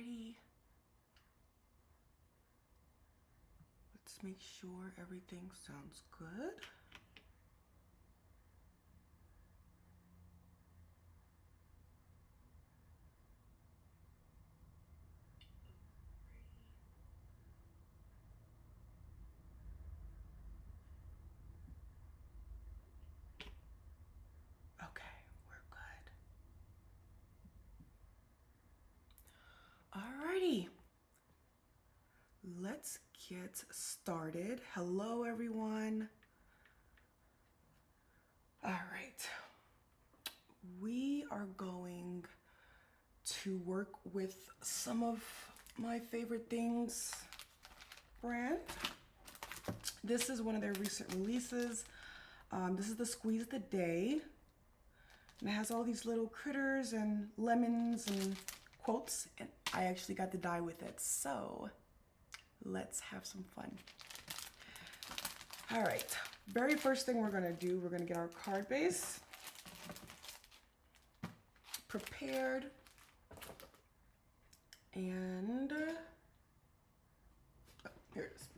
Alrighty. Let's make sure everything sounds good. Okay, we're good. Alrighty. Let's get started. Hello, everyone. All right. We are going to work with some of my favorite things brand. This is one of their recent releases. This is the Squeeze the Day. And it has all these little critters and lemons and quotes. And I actually got to die with it. So let's have some fun. All right. Very first thing we're gonna do, we're gonna get our card base prepared. And oh, here it is.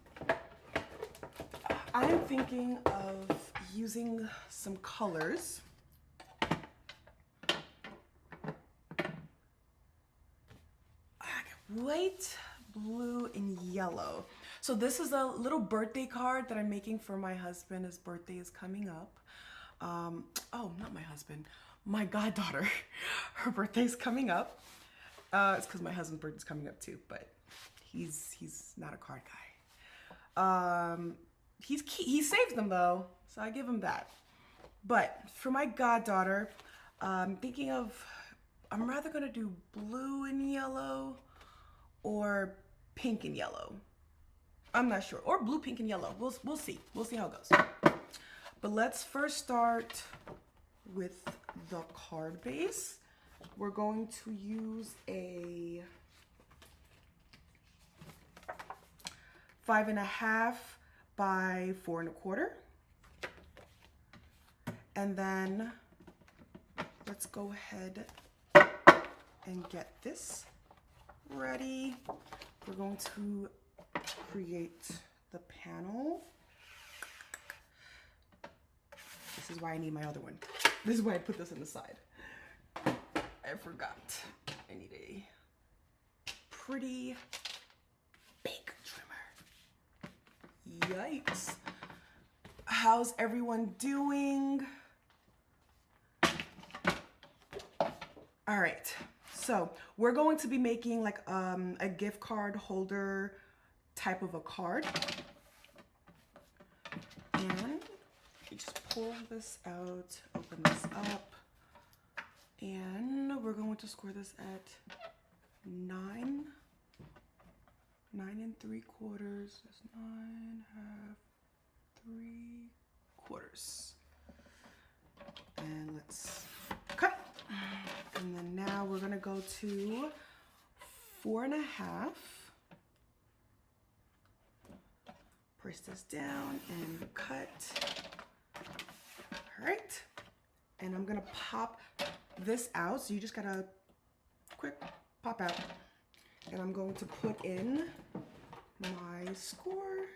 I'm thinking of using some colors. White, blue, and yellow. So this is a little birthday card that I'm making for my husband. His birthday is coming up. Oh, not my husband, my goddaughter. Her birthday's coming up. It's because my husband's birthday's coming up too, but he's not a card guy. He saves them though, so I give him that. But for my goddaughter, I'm rather gonna do blue and yellow or pink and yellow. I'm not sure, or blue, pink, and yellow. We'll see. We'll see how it goes. But let's first start with the card base. We're going to use a 5.5 by 4.25. And then let's go ahead and get this ready. We're going to create the panel. This is why I need my other one. This is why I put this on the side. I forgot. I need a pretty big trimmer. Yikes. How's everyone doing? All right. So we're going to be making like a gift card holder type of a card. And you just pull this out, open this up, and we're going to score this at 9 3/4. That's 9 1/2 3/4. And let's cut. And then now we're gonna go to 4.5. Press this down and cut. All right. And I'm gonna pop this out. So you just gotta quick pop out. And I'm going to put in my score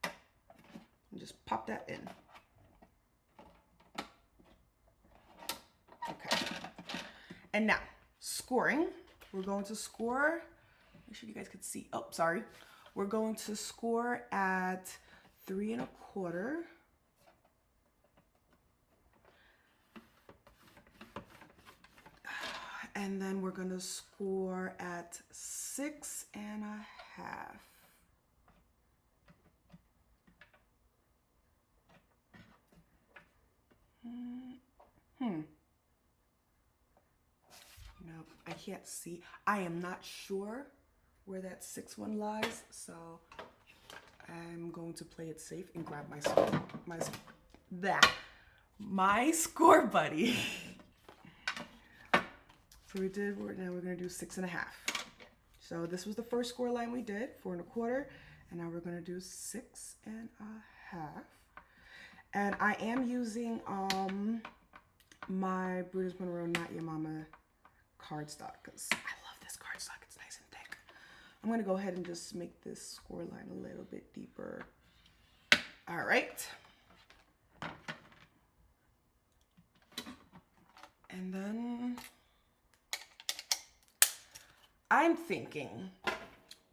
and just pop that in. Okay. And now, scoring. We're going to score. Make sure you guys could see. Oh, sorry. We're going to score at 3.25. And then we're going to score at 6.5. No, I can't see. I am not sure where that 6-1 lies, so I'm going to play it safe and grab my score buddy. So now we're gonna do 6.5. So this was the first score line we did, 4.25, and now we're gonna do 6.5. And I am using my Brutus Monroe Not Your Mama cardstock because I love this cardstock. It's nice and thick. I'm gonna go ahead and just make this score line a little bit deeper. All right. And then I'm thinking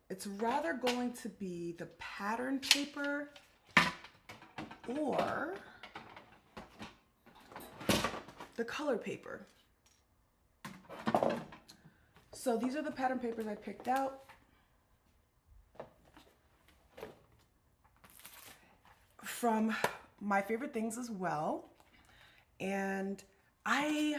it's rather going to be the pattern paper or the color paper. So these are the pattern papers I picked out. From my favorite things as well. And I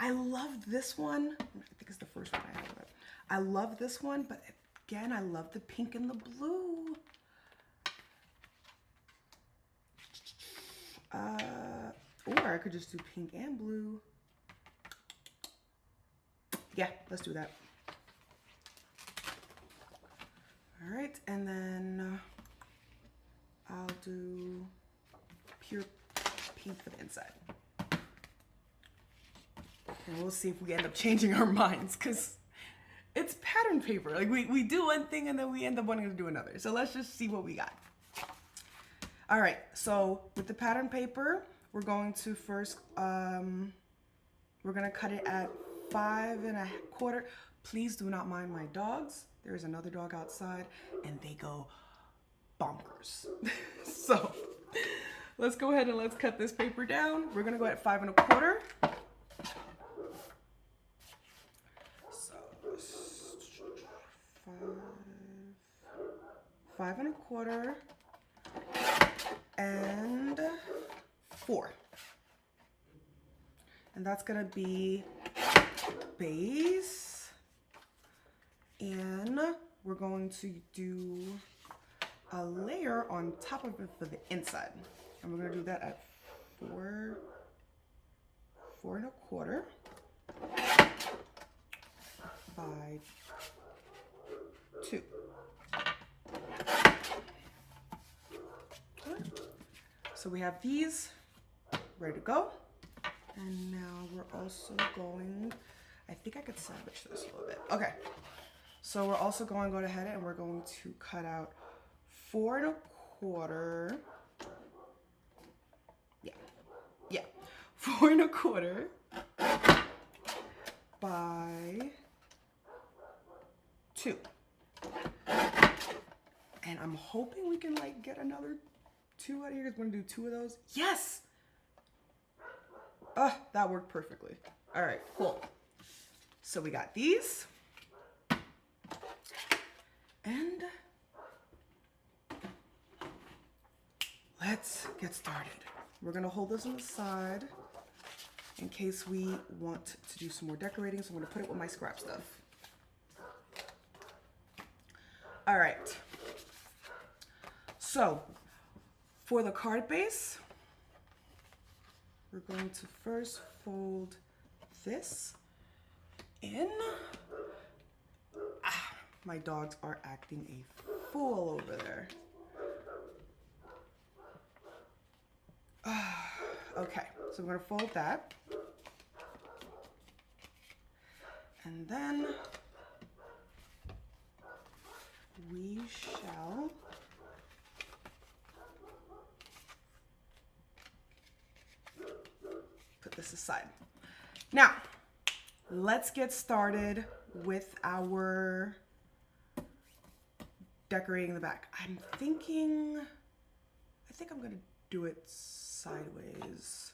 love this one. I think it's the first one I have of it. I love this one, but again, I love the pink and the blue. Or I could just do pink and blue. Yeah, let's do that. All right, and then I'll do pure pink for the inside. And we'll see if we end up changing our minds, because it's pattern paper. Like we do one thing and then we end up wanting to do another. So let's just see what we got. All right, so with the pattern paper, we're going to first, we're gonna cut it at 5 1/4. Please do not mind my dogs. There's another dog outside and they go bonkers. So let's go ahead and let's cut this paper down. We're gonna go at 5 1/4. So 5 1/4 and 4. And that's gonna be base, and we're going to do a layer on top of it for the inside, and we're going to do that at 4 1/4 by 2. Okay. So we have these ready to go. And now we're also going, I think I could sandwich this a little bit. Okay, so we're also going to go ahead and we're going to cut out 4 1/4. Yeah, 4 1/4 by 2. And I'm hoping we can like get another 2 out of here, because we're gonna do 2 of those. Yes! Oh, that worked perfectly. All right, cool. So we got these. And let's get started. We're gonna hold this on the side in case we want to do some more decorating. So I'm gonna put it with my scrap stuff. All right. So for the card base, we're going to first fold this in. My dogs are acting a fool over there. Okay, so we're gonna fold that. And then we shall put this aside. Now, let's get started with our decorating the back. I think I'm gonna do it sideways.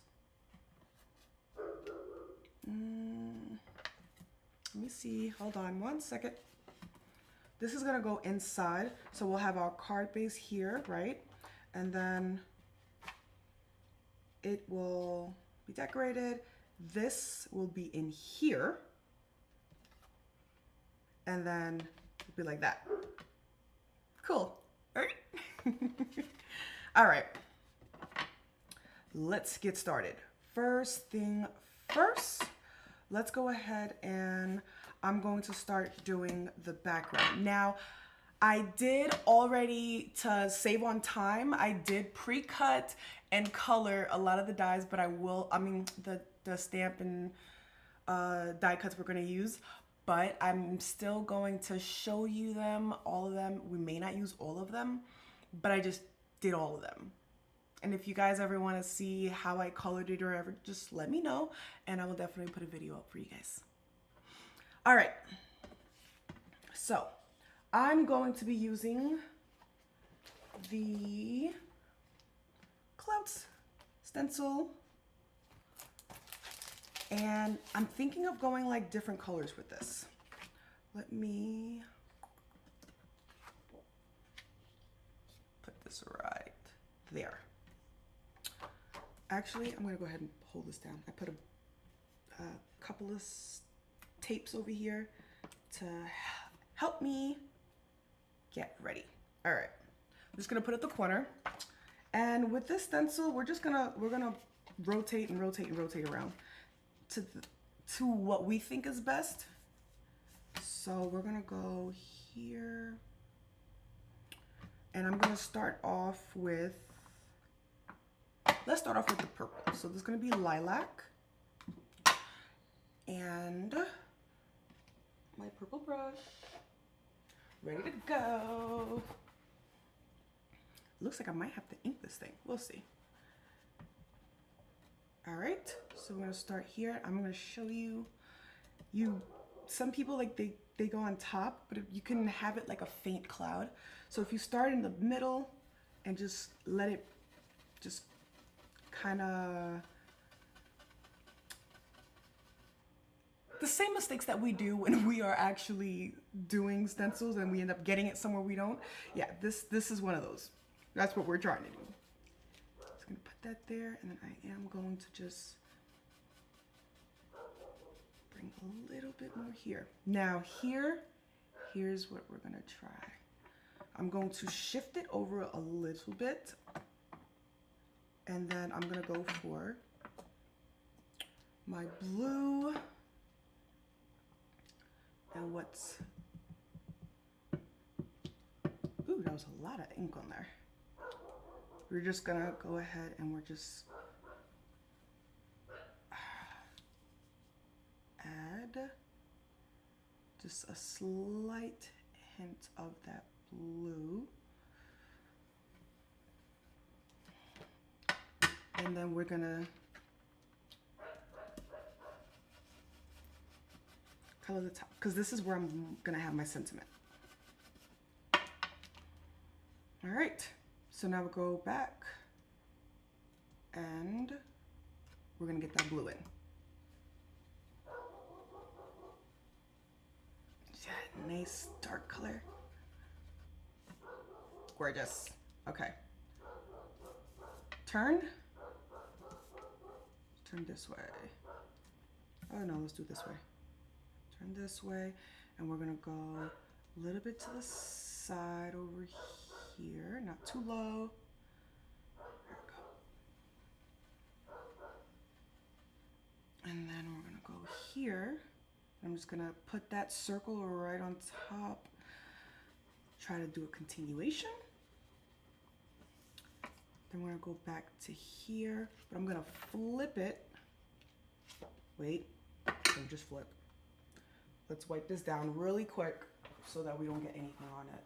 Let me see, hold on one second. This is gonna go inside, so we'll have our card base here, right? And then it will be decorated. This will be in here. And then it'll be like that. Cool, all right? All right, let's get started. First thing first, let's go ahead and I'm going to start doing the background. Now, I did already, to save on time, I did pre-cut and color a lot of the dies, but the stamp and die cuts we're gonna use, but I'm still going to show you them, all of them. We may not use all of them, but I just did all of them. And if you guys ever want to see how I colored it or ever, just let me know and I will definitely put a video up for you guys. All right, so I'm going to be using the Clouds stencil, and I'm thinking of going like different colors with this. Let me put this right there. Actually, I'm gonna go ahead and hold this down. I put a couple of tapes over here to help me get ready. All right, I'm just gonna put it at the corner. And with this stencil, we're gonna rotate and rotate and rotate around to what we think is best. So we're gonna go here, and I'm gonna start off with, let's start off with the purple. So this is gonna be lilac, and my purple brush, ready to go. Looks like I might have to ink this thing. We'll see. All right, so we're gonna start here. I'm gonna show you, some people like they go on top, but you can have it like a faint cloud. So if you start in the middle and just let it just kind of, the same mistakes that we do when we are actually doing stencils and we end up getting it somewhere we don't. Yeah, this is one of those. That's what we're trying to do. Just gonna put that there, and then I am going to just bring a little bit more here. Now here's what we're gonna try. I'm going to shift it over a little bit, and then I'm gonna go for my blue and what's, ooh, that was a lot of ink on there. We're just gonna go ahead and we're just add just a slight hint of that blue. And then we're gonna color the top, because this is where I'm gonna have my sentiment. All right. So now we'll go back and we're gonna get that blue in. Yeah, nice dark color. Gorgeous. Okay. Turn this way. Oh no, let's do it this way. Turn this way, and we're gonna go a little bit to the side over here, not too low. There we go. And then we're gonna go here. I'm just gonna put that circle right on top. Try to do a continuation. Then we're gonna go back to here, but I'm gonna flip it. Wait, don't just flip. Let's wipe this down really quick so that we don't get anything on it.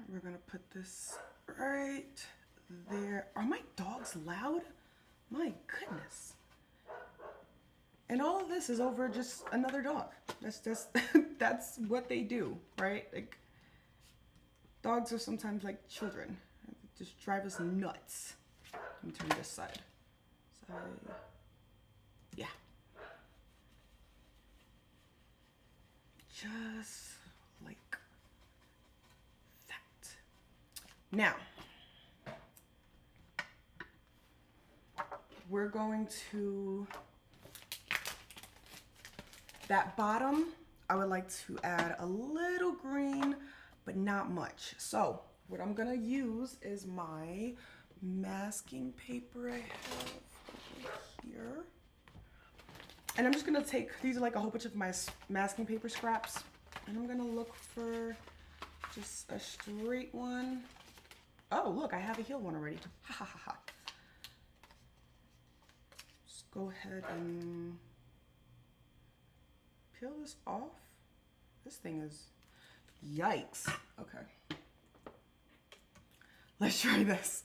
We're gonna put this right there. Are my dogs loud? My goodness. And all of this is over just another dog. That's just, that's what they do, right? Like, dogs are sometimes like children. They just drive us nuts. Let me turn this side. Yeah. Just like that. Now, we're going to, that bottom, I would like to add a little green, but not much. So what I'm gonna use is my masking paper I have over here. And I'm just gonna take, these are like a whole bunch of my masking paper scraps, and I'm gonna look for just a straight one. Oh, look, I have a heel one already. Ha ha ha ha. Just go ahead and peel this off. This thing is, yikes. Okay. Let's try this.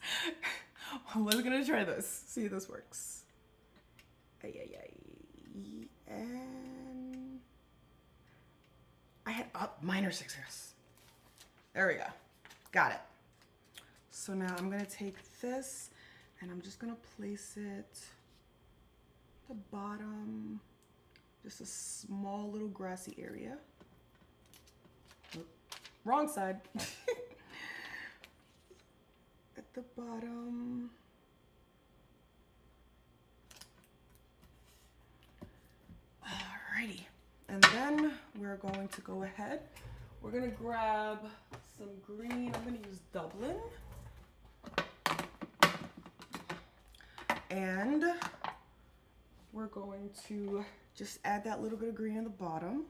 We're gonna try this. See if this works. Ay, ay, ay. And I had minor success. There we go. Got it. So now I'm gonna take this and I'm just gonna place it at the bottom, just a small little grassy area. Oh, wrong side. At the bottom. Alrighty. And then we're going to go ahead. We're gonna grab some green. I'm gonna use Dublin. And we're going to just add that little bit of green in the bottom.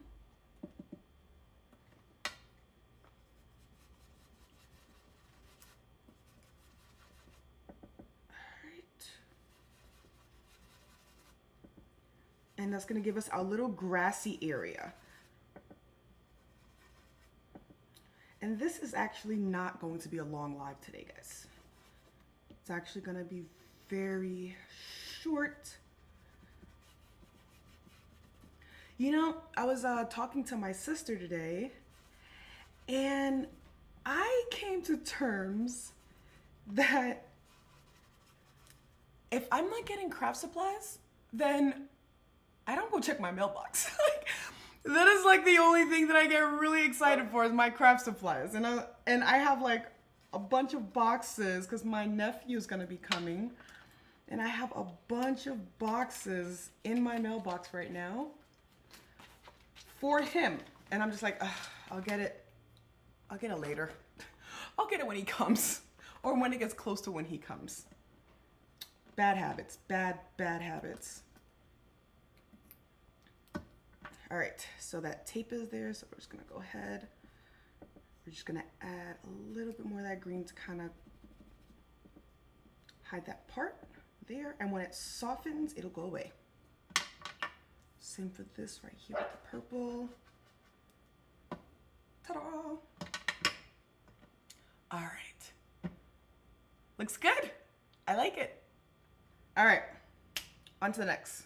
And that's gonna give us our little grassy area. And this is actually not going to be a long live today, guys. It's actually gonna be very short. You know, I was talking to my sister today, and I came to terms that if I'm not getting craft supplies, then I don't go check my mailbox. Like, that is like the only thing that I get really excited for is my craft supplies. And I have like a bunch of boxes because my nephew is gonna be coming. And I have a bunch of boxes in my mailbox right now for him. And I'm just like, I'll get it later. I'll get it when he comes or when it gets close to when he comes. Bad habits, bad habits. All right, so that tape is there, so we're just gonna go ahead. We're just gonna add a little bit more of that green to kind of hide that part there, and when it softens, it'll go away. Same for this right here with the purple. Ta-da! All right, looks good. I like it. All right, on to the next.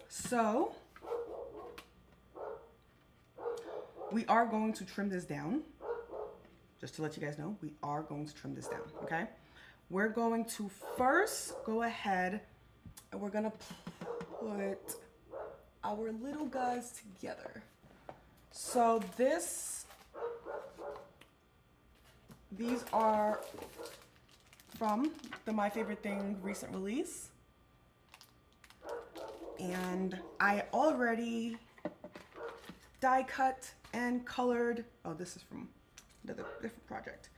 So we are going to trim this down. Just to let you guys know, we are going to trim this down, okay? We're going to first go ahead and we're gonna put our little guys together. So these are from the My Favorite Thing recent release. And I already die cut and colored, oh, this is from another different project.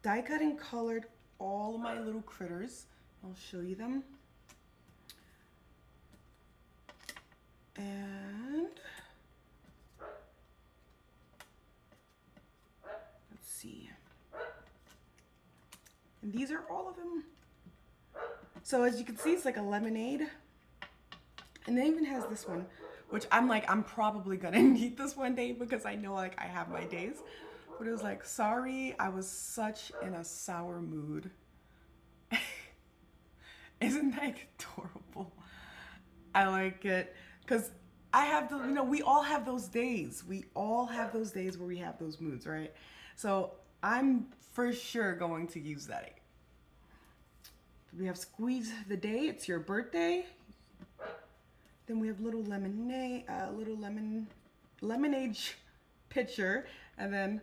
Die cut and colored all of my little critters. I'll show you them. And let's see. And these are all of them. So as you can see, it's like a lemonade. And it even has this one, which I'm like, I'm probably gonna need this one day because I know like I have my days. But it was like, sorry, I was such in a sour mood. Isn't that adorable? I like it because I have the, you know, we all have those days. We all have those days where we have those moods, right? So I'm for sure going to use that. We have Squeeze the Day. It's your birthday. Then we have little lemonade, lemonade pitcher, and then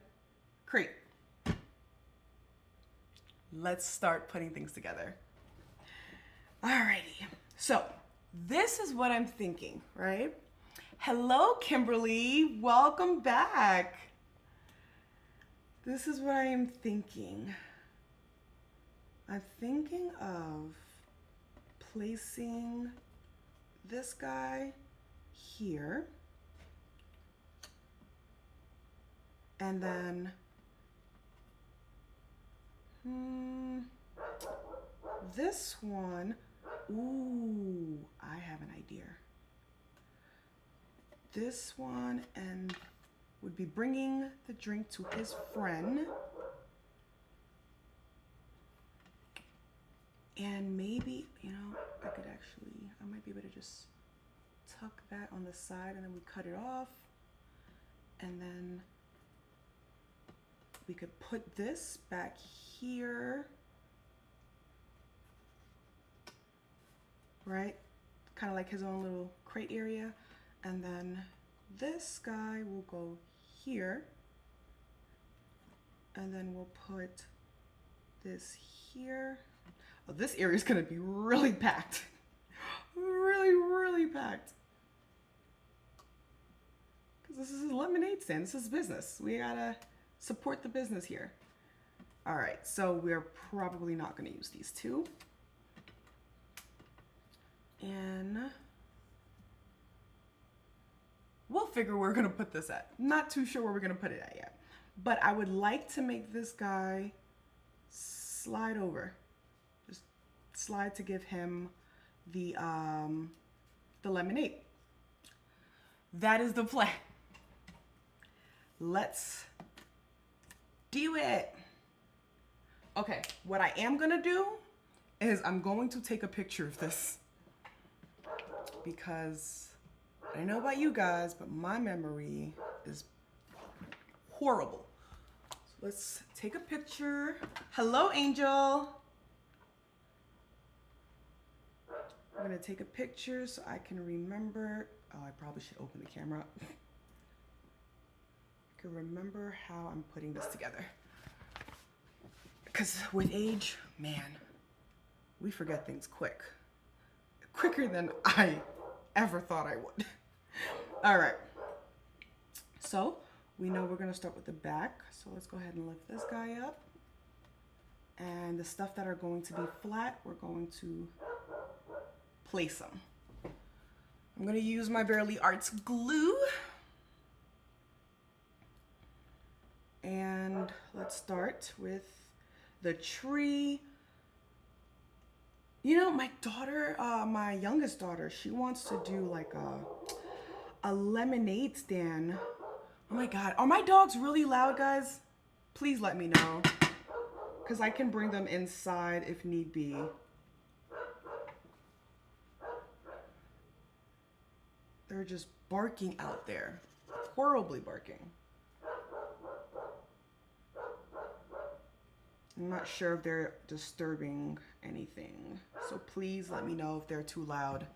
crate. Let's start putting things together. Alrighty, so this is what I'm thinking, right? Hello, Kimberly, welcome back. This is what I am thinking. I'm thinking of placing this guy here. And then this one, ooh, I have an idea. This one and would be bringing the drink to his friend. And maybe, you know, I might be able to just tuck that on the side and then we cut it off. And then we could put this back here, right? Kind of like his own little crate area. And then this guy will go here. And then we'll put this here. Oh, this area is gonna be really packed. Really packed. Because this is a lemonade stand, this is business. We gotta support the business here. All right, so we're probably not gonna use these two. And we'll figure where we're gonna put this at. Not too sure where we're gonna put it at yet. But I would like to make this guy slide over. Just slide to give him the lemonade. That is the plan. Let's do it. Okay, what I am gonna do is I'm going to take a picture of this because I don't know about you guys, but my memory is horrible. So let's take a picture. Hello, Angel. I'm gonna take a picture so I can remember. Oh, I probably should open the camera up. I can remember how I'm putting this together. Because with age, man, we forget things quicker than I ever thought I would. All right, so we know we're gonna start with the back. So let's go ahead and lift this guy up. And the stuff that are going to be flat, we're going to place them. I'm gonna use my Barely Arts glue. And let's start with the tree. You know, my daughter, my youngest daughter, she wants to do like a lemonade stand. Oh my God, are my dogs really loud, guys? Please let me know, because I can bring them inside if need be. They're just barking out there, horribly barking. I'm not sure if they're disturbing anything, so please let me know if they're too loud.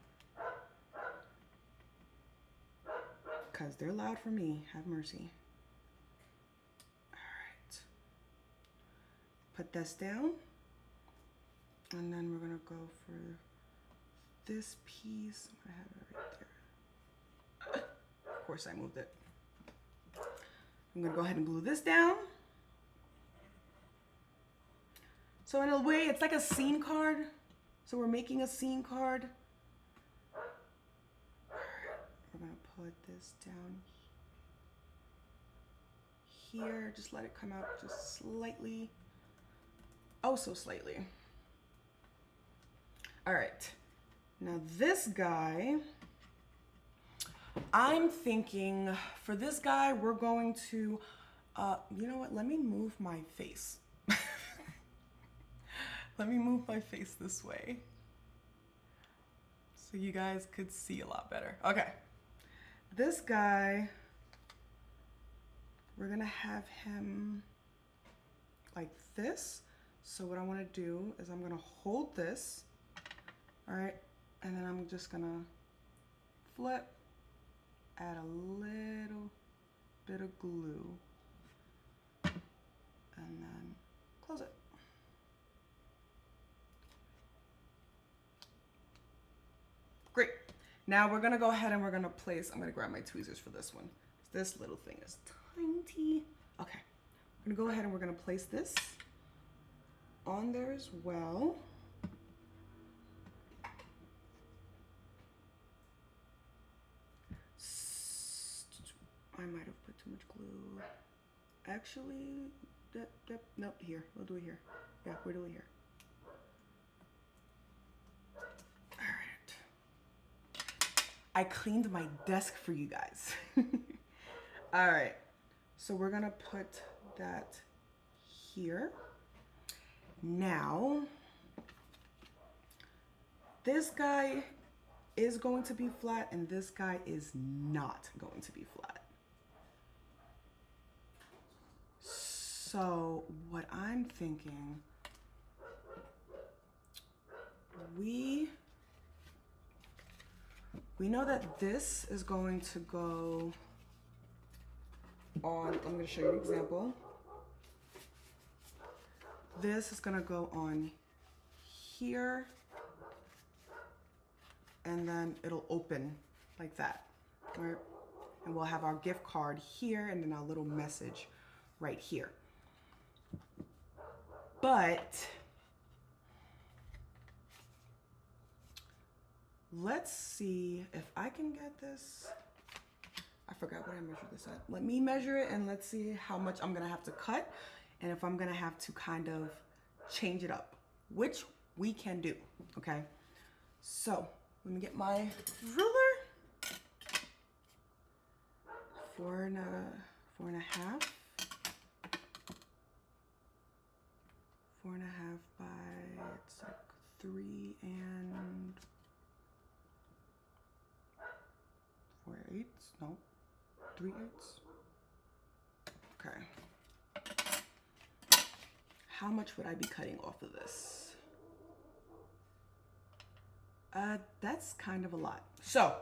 Because they're loud for me, have mercy. All right. Put this down. And then we're gonna go for this piece. I'm gonna have it right there. Of course I moved it. I'm gonna go ahead and glue this down. So in a way, it's like a scene card. So we're making a scene card. We're gonna put this down here. Just let it come out just slightly. Oh, so slightly. All right. Now this guy, I'm thinking for this guy, we're going to, you know what? Let me move my face. Let me move my face this way so you guys could see a lot better. Okay, this guy, we're gonna have him like this. So what I wanna do is I'm gonna hold this, all right? And then I'm just gonna flip, add a little bit of glue, and then close it. Great. Now we're gonna go ahead and we're gonna place, I'm gonna grab my tweezers for this one. This little thing is tiny. Okay, I'm gonna go ahead and we're gonna place this on there as well. I might have put too much glue. actually, nope, here. We'll do it here. Yeah, we'll do it here. All right. I cleaned my desk for you guys. All right. So we're gonna put that here. Now, this guy is going to be flat and this guy is not going to be flat. So what I'm thinking, we know that this is going to go on, I'm going to show you an example. This is going to go on here, and then it'll open like that, right? And we'll have our gift card here and then our little message right here. But let's see if I can get this. I forgot what I measured this at. Let me measure it and let's see how much I'm gonna have to cut and if I'm gonna have to kind of change it up, which we can do, okay? So let me get my ruler. 4 and a half. 4 and a half by, it's like 3 and 4/8, no, 3/8. Okay. How much would I be cutting off of this? That's kind of a lot. So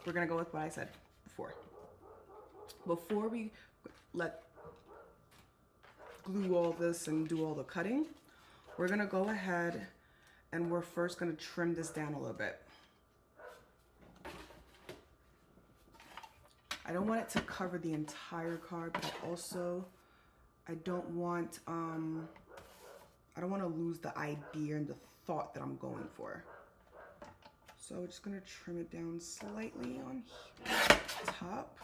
we're gonna go with what I said before. Before we glue all this and do all the cutting, we're gonna go ahead and we're first gonna trim this down a little bit. I don't want it to cover the entire card, but I don't want to lose the idea and the thought that I'm going for. So we're just gonna trim it down slightly on here, top.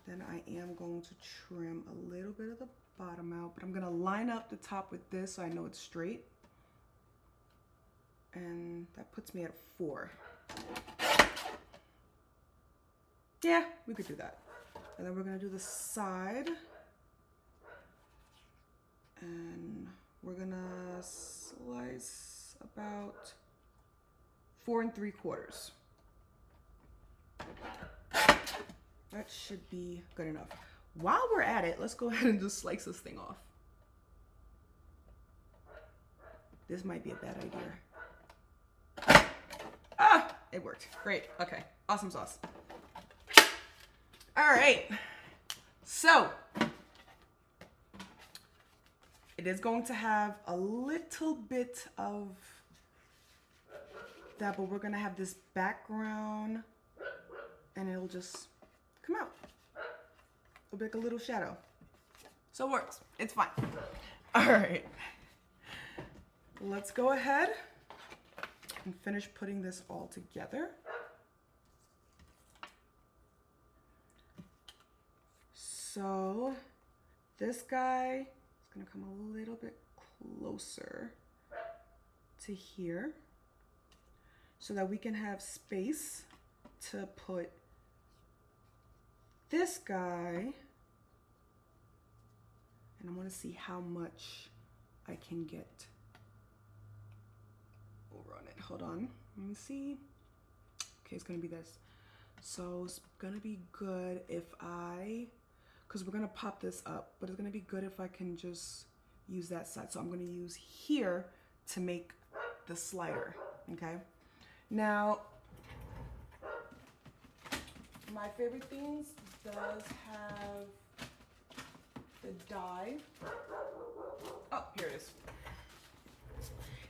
Then I am going to trim a little bit of the bottom out, but I'm gonna line up the top with this so I know it's straight. And that puts me at 4. Yeah, we could do that. And then we're gonna do the side. And we're gonna slice about 4 3/4. That should be good enough. While we're at it, let's go ahead and just slice this thing off. This might be a bad idea. Ah, it worked. Great. Okay. Awesome sauce. All right. So it is going to have a little bit of that, but we're going to have this background and it'll just come out. It'll be like a little shadow. So it works. It's fine. All right. Let's go ahead and finish putting this all together. So this guy is going to come a little bit closer to here so that we can have space to put this guy. And I want to see how much I can get over on it. Hold on. Let me see. Okay, it's going to be this. So it's going to be good if because we're going to pop this up, but it's going to be good if I can just use that side. So I'm going to use here to make the slider, okay? Now, my favorite things does have the die. Oh, here it is.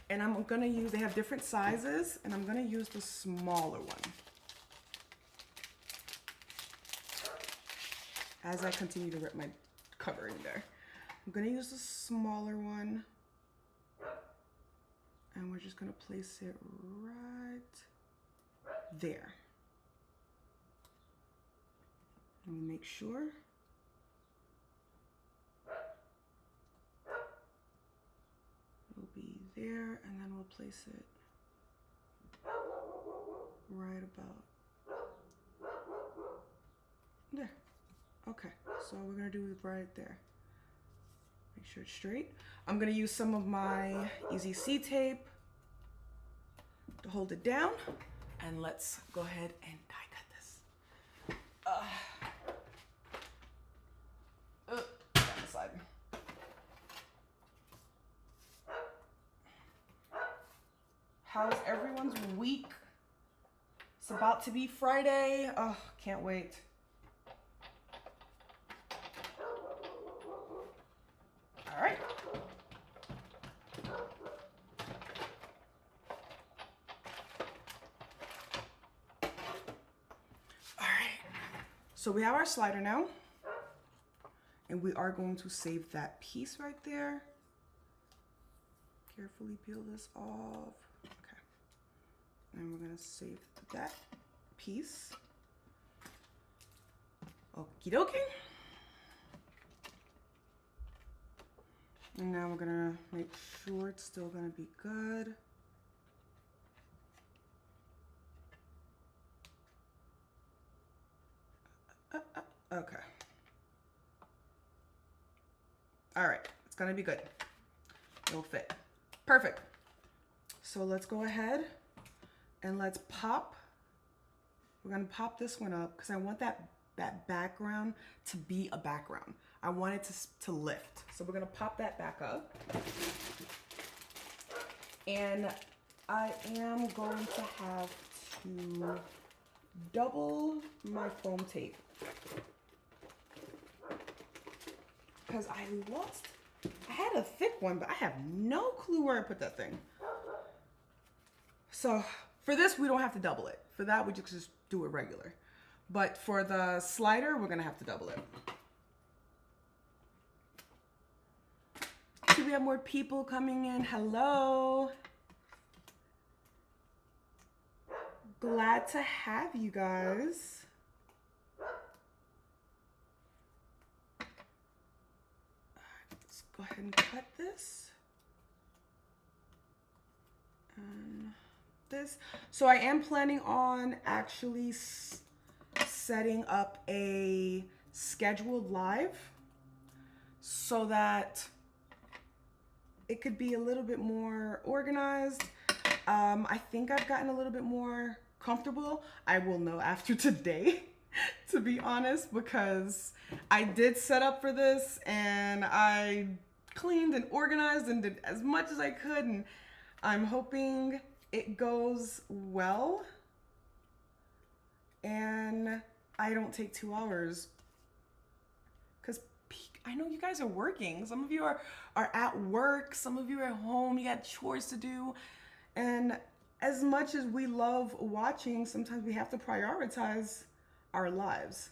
And I'm going to use, they have different sizes, and I'm going to use the smaller one. As I continue to rip my covering there. I'm gonna use the smaller one. And we're just gonna place it right there. Let me make sure. there, and then we'll place it right about there. Okay, so we're gonna do it right there. Make sure it's straight. I'm gonna use some of my Easy C tape to hold it down. And let's go ahead and die cut this. Down the side. How's everyone's week? It's about to be Friday. Oh, can't wait. All right. All right. So we have our slider now. And we are going to save that piece right there. Carefully peel this off. Okay. And we're gonna save that piece. Okie dokie. And now we're gonna make sure it's still gonna be good. Okay. All right, it's gonna be good. It'll fit. Perfect. So let's go ahead and let's pop. We're gonna pop this one up because I want that background to be a background. I want it to lift. So we're gonna pop that back up. And I am going to have to double my foam tape because I had a thick one, but I have no clue where I put that thing. So for this, we don't have to double it. For that, we just do it regular. But for the slider, we're gonna have to double it. Do we have more people coming in? Hello. Glad to have you guys. Let's go ahead and cut this. And this. So I am planning on actually setting up a scheduled live so that it could be a little bit more organized. I think I've gotten a little bit more comfortable. I will know after today, to be honest, because I did set up for this and I cleaned and organized and did as much as I could, and I'm hoping it goes well and I don't take 2 hours, because I know you guys are working. Some of you are at work, some of you are at home, you got chores to do. And as much as we love watching, sometimes we have to prioritize our lives.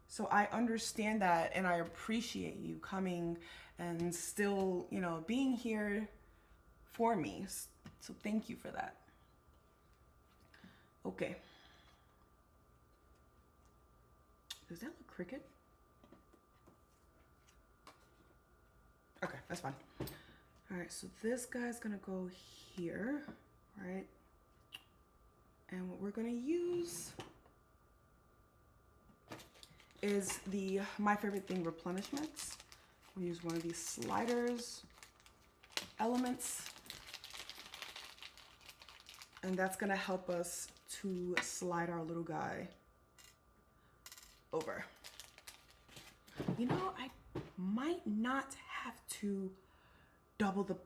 So I understand that, and I appreciate you coming and still, you know, being here for me. So thank you for that. Okay. Does that look crooked? Okay, that's fine. All right, so this guy's gonna go here, right? And what we're gonna use is the My Favorite Thing replenishments. We'll use one of these sliders elements, and that's gonna help us to slide our little guy over. You know, I might not have to double the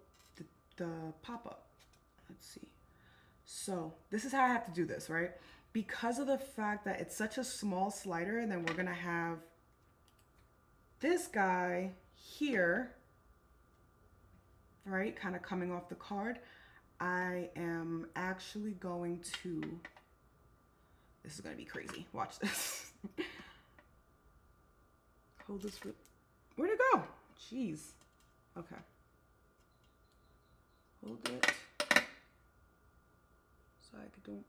pop-up. Let's see. So this is how I have to do this, right? Because of the fact that it's such a small slider, and then we're gonna have this guy here, right, kind of coming off the card, I am actually going to, this is gonna be crazy, watch this. Hold this, where'd it go? Jeez, okay. Hold it, so I don't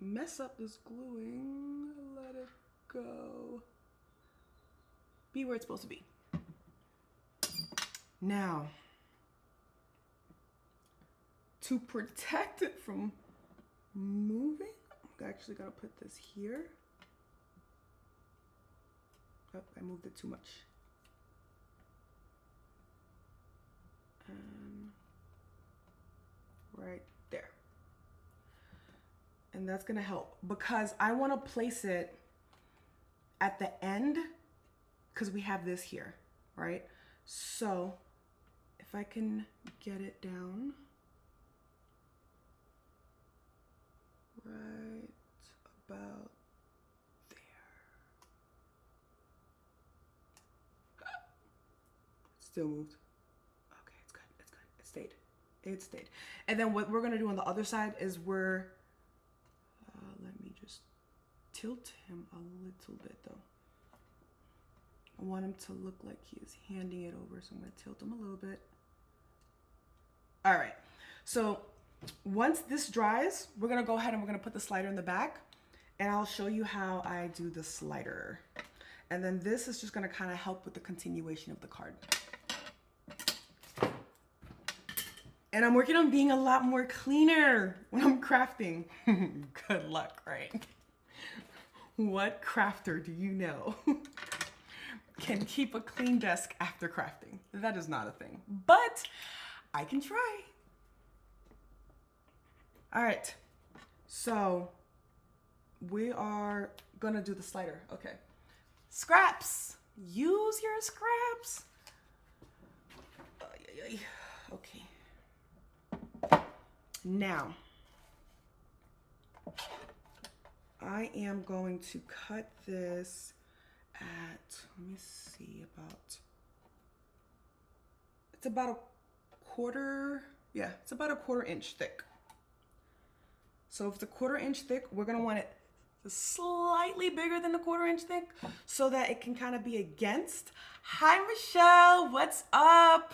mess up this gluing. Let it go. Be where it's supposed to be. Now, to protect it from moving, I'm actually gonna put this here. Oh, I moved it too much. Right there. And that's gonna help because I wanna place it at the end because we have this here, right? So if I can get it down right about there. Still moved. Okay, it's good, it's good, it stayed. It stayed. And then what we're gonna do on the other side is let me just tilt him a little bit though. I want him to look like he is handing it over, so I'm gonna tilt him a little bit. All right, so once this dries, we're gonna go ahead and we're gonna put the slider in the back, and I'll show you how I do the slider. And then this is just gonna kind of help with the continuation of the card. And I'm working on being a lot more cleaner when I'm crafting. Good luck, right? What crafter do you know can keep a clean desk after crafting? That is not a thing, but I can try. All right, so we are gonna do the slider. Okay, scraps, use your scraps. Okay. Now, I am going to cut this at, let me see, it's about a quarter, yeah, it's about a 1/4 inch thick. So if it's a 1/4 inch thick, we're gonna want it slightly bigger than the 1/4 inch thick so that it can kind of be against. Hi, Michelle, what's up?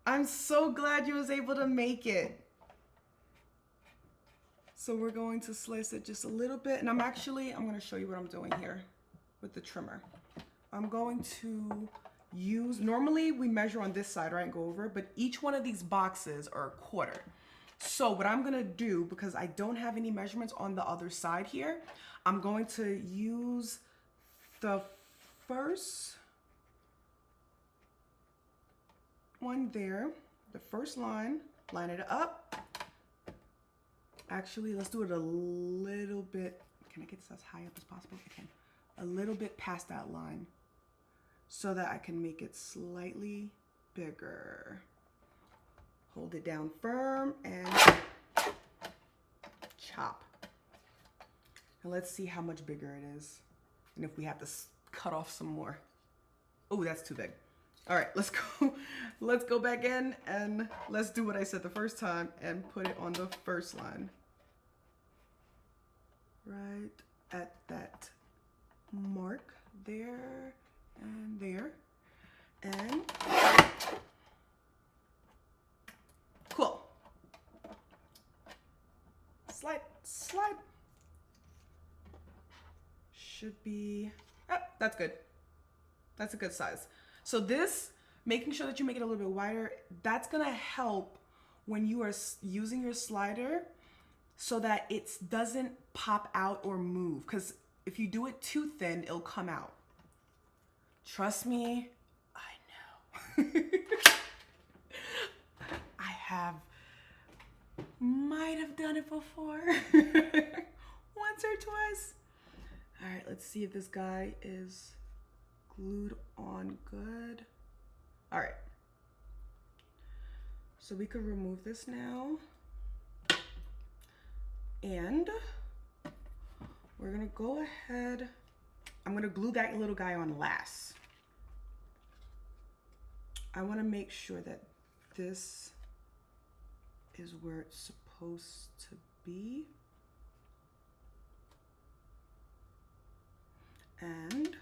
I'm so glad you was able to make it. So we're going to slice it just a little bit, and I'm gonna show you what I'm doing here with the trimmer. I'm going to use, normally we measure on this side, right, and go over, but each one of these boxes are 1/4. So what I'm gonna do, because I don't have any measurements on the other side here, I'm going to use the first one there, the first line it up. Actually, let's do it a little bit. Can I get this as high up as possible? I can. A little bit past that line so that I can make it slightly bigger. Hold it down firm and chop. And let's see how much bigger it is. And if we have to cut off some more. Oh, that's too big. All right, let's go. Let's go back in and let's do what I said the first time and put it on the first line. Right at that mark there and there. And cool. Slide, slide. Should be, oh, that's good. That's a good size. So this, making sure that you make it a little bit wider, that's gonna help when you are using your slider so that it doesn't pop out or move. Because if you do it too thin, it'll come out. Trust me, I know. I might have done it before. Once or twice. All right, let's see if this guy is glued on good. All right. So we could remove this now. And we're gonna go ahead. I'm gonna glue that little guy on last. I wanna make sure that this is where it's supposed to be. And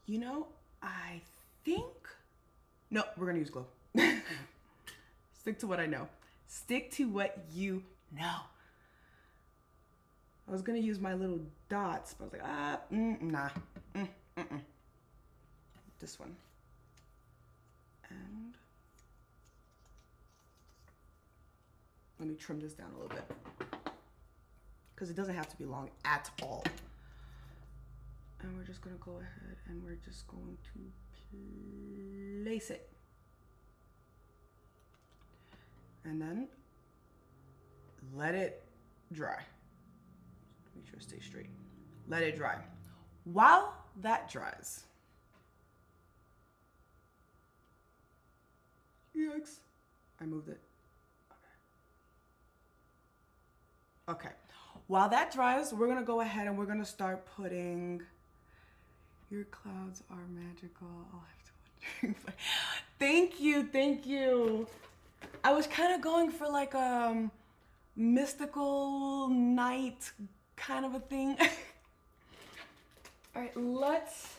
you know, I think, no, we're gonna use glue. Stick to what I know. Stick to what you know. I was gonna use my little dots, but I was like, nah. This one. And Let me trim this down a little bit because it doesn't have to be long at all. And we're just gonna go ahead and we're just going to place it. And then let it dry. Make sure it stays straight. Let it dry. While that dries, yikes, I moved it. Okay. While that dries, we're gonna go ahead and we're gonna start putting, your clouds are magical. I'll have to thank you, thank you. I was kind of going for like a mystical night kind of a thing. All right, let's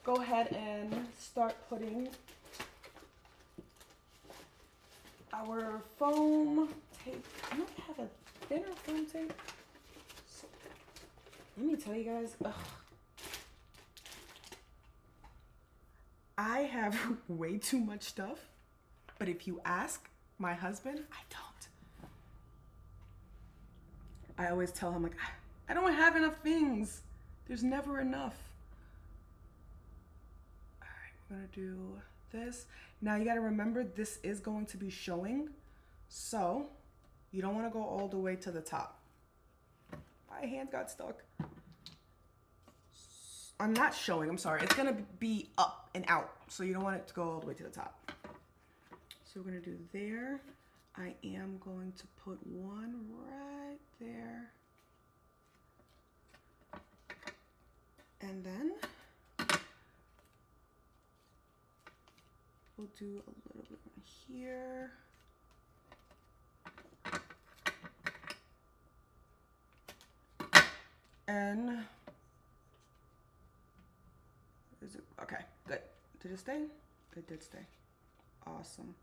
go ahead and start putting our foam tape. I don't have a thinner foam tape. So, let me tell you guys, I have way too much stuff, but if you ask my husband, I don't. I always tell him, like, I don't have enough things. There's never enough. All right, we're gonna do this. Now you gotta remember, this is going to be showing, so you don't wanna go all the way to the top. My hand got stuck. I'm not showing, I'm sorry. It's gonna be up and out, so you don't want it to go all the way to the top. So we're gonna do there. I am going to put one right there. And then we'll do a little bit here. And is it okay? Good. Did it stay? It did stay. Awesome.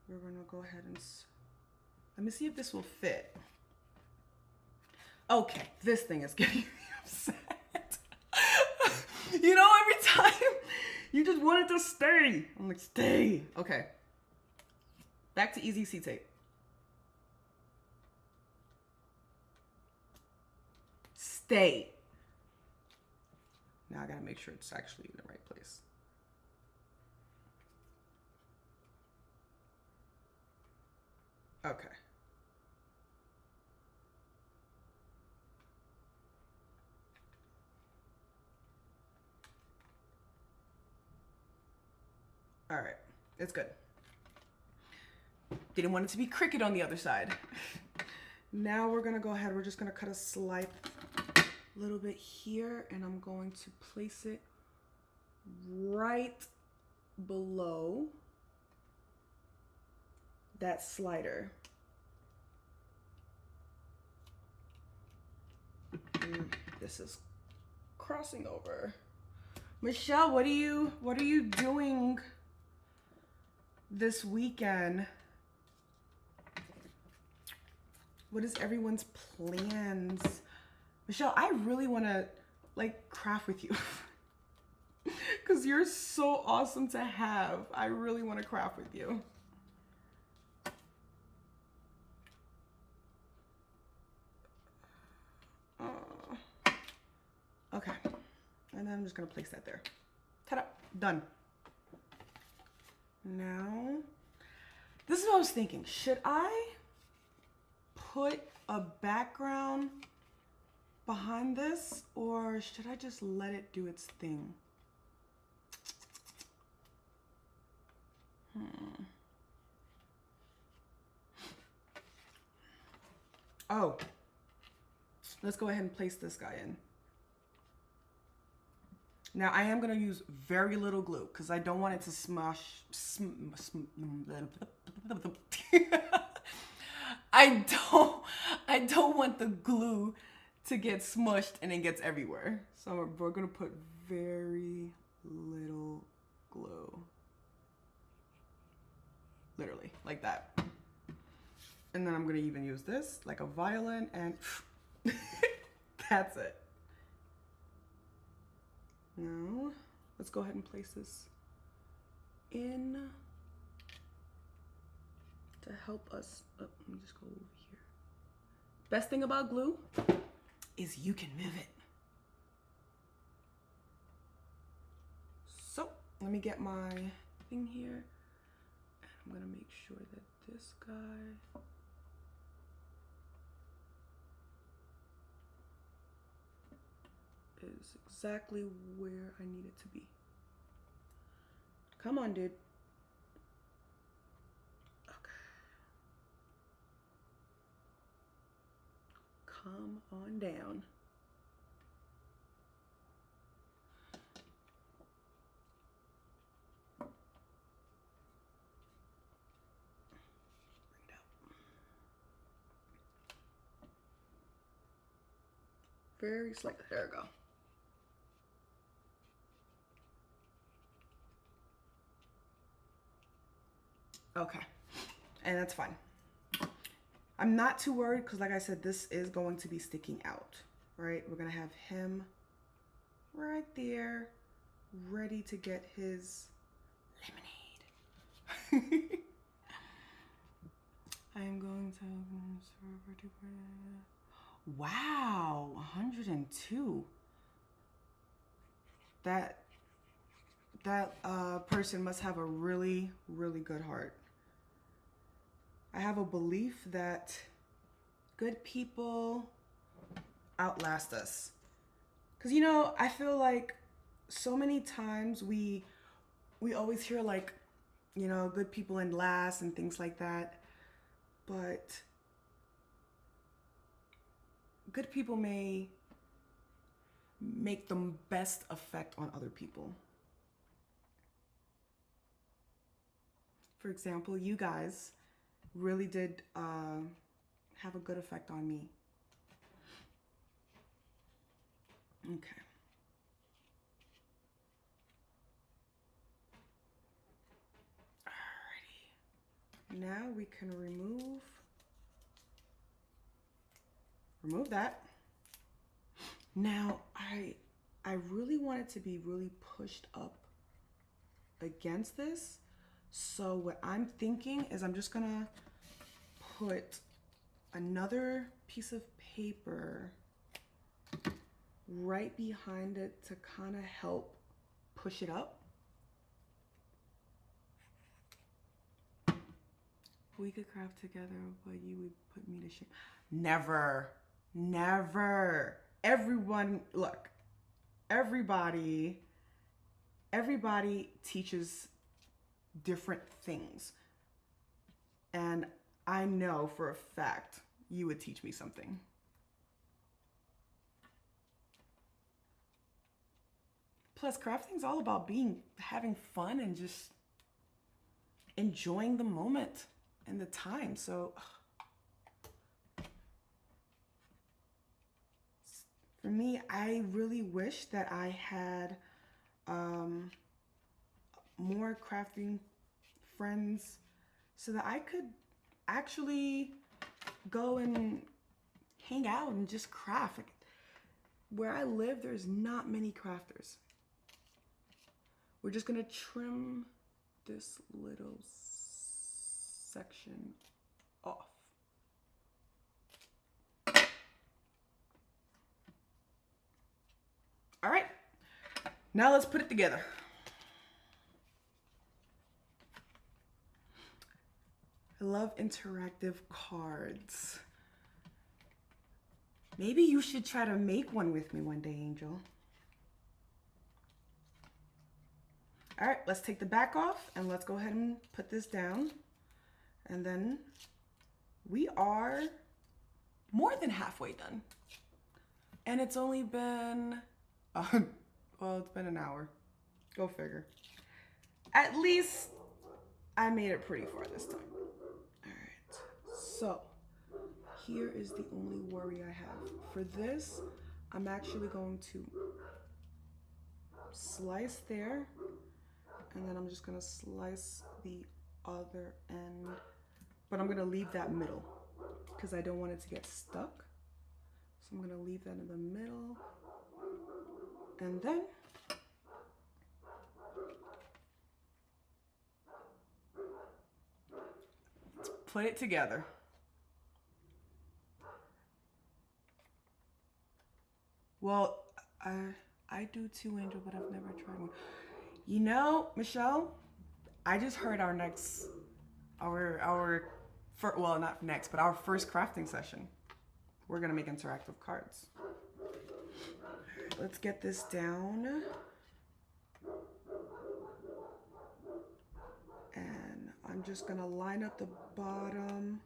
We're gonna go ahead and let me see if this will fit. Okay, this thing is getting me upset. You know, every time you just want it to stay. I'm like, stay. Okay. Back to easy C tape. Stay. Now I gotta make sure it's actually in the right place. Okay. All right, it's good. Didn't want it to be cricket on the other side. Now we're gonna go ahead, we're just gonna cut a slice a little bit here, and I'm going to place it right below that slider. And this is crossing over. Michelle, what are you doing this weekend? What is everyone's plans? Michelle, I really want to like craft with you because you're so awesome to have. I really want to craft with you. Okay, and then I'm just gonna place that there. Ta-da, done. Now, this is what I was thinking. Should I put a background behind this, or should I just let it do its thing? Oh, let's go ahead and place this guy in. Now I am gonna use very little glue because I don't want it to smush. I don't want the glue to get smushed and it gets everywhere. So we're gonna put very little glue. Literally, like that. And then I'm gonna even use this like a violin, and that's it. Now, let's go ahead and place this in to help us. Oh, let me just go over here. Best thing about glue is you can move it. So let me get my thing here. I'm gonna make sure that this guy is exactly where I need it to be. Come on, dude. Okay. Come on down. Bring it out. Very slightly. There we go. Okay, and that's fine. I'm not too worried because like I said, this is going to be sticking out, right? We're gonna have him right there, ready to get his lemonade. I am going to wow, 102. That person must have a really, really good heart. I have a belief that good people outlast us. Because, you know, I feel like so many times we always hear like, you know, good people end last and things like that. But good people may make the best effect on other people. For example, you guys really did have a good effect on me. Okay. Alrighty. Now we can remove that. Now I really want it to be really pushed up against this. So what I'm thinking is I'm just gonna put another piece of paper right behind it to kind of help push it up. We could craft together, but you would put me to shame. Never, never. Everyone, look, everybody teaches different things. And I know for a fact you would teach me something. Plus, crafting's all about having fun and just enjoying the moment and the time. So for me, I really wish that I had more crafting friends so that I could actually go and hang out and just craft. Where I live, there's not many crafters. We're just gonna trim this little section off. All right, now let's put it together. I love interactive cards. Maybe you should try to make one with me one day, Angel. All right, let's take the back off and let's go ahead and put this down. And then we are more than halfway done. And it's only been, well, it's been an hour. Go figure. At least I made it pretty far this time. All right, so here is the only worry I have. For this, I'm actually going to slice there, and then I'm just gonna slice the other end, but I'm gonna leave that middle because I don't want it to get stuck. So I'm gonna leave that in the middle, and then it's put it together. Well, I do too, Angel, but I've never tried one. You know, Michelle, I just heard well, not next, but our first crafting session. We're gonna make interactive cards. Let's get this down. And I'm just gonna line up the bottom.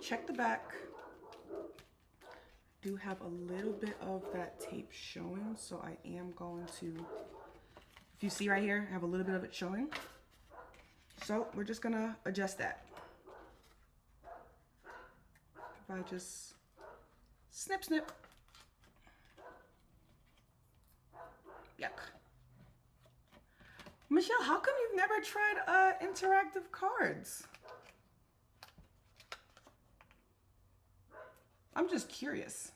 Check the back. Do have a little bit of that tape showing, so I am going to, if you see right here, I have a little bit of it showing. So we're just gonna adjust that. If I just snip, snip. Yuck. Michelle, how come you've never tried interactive cards? I'm just curious.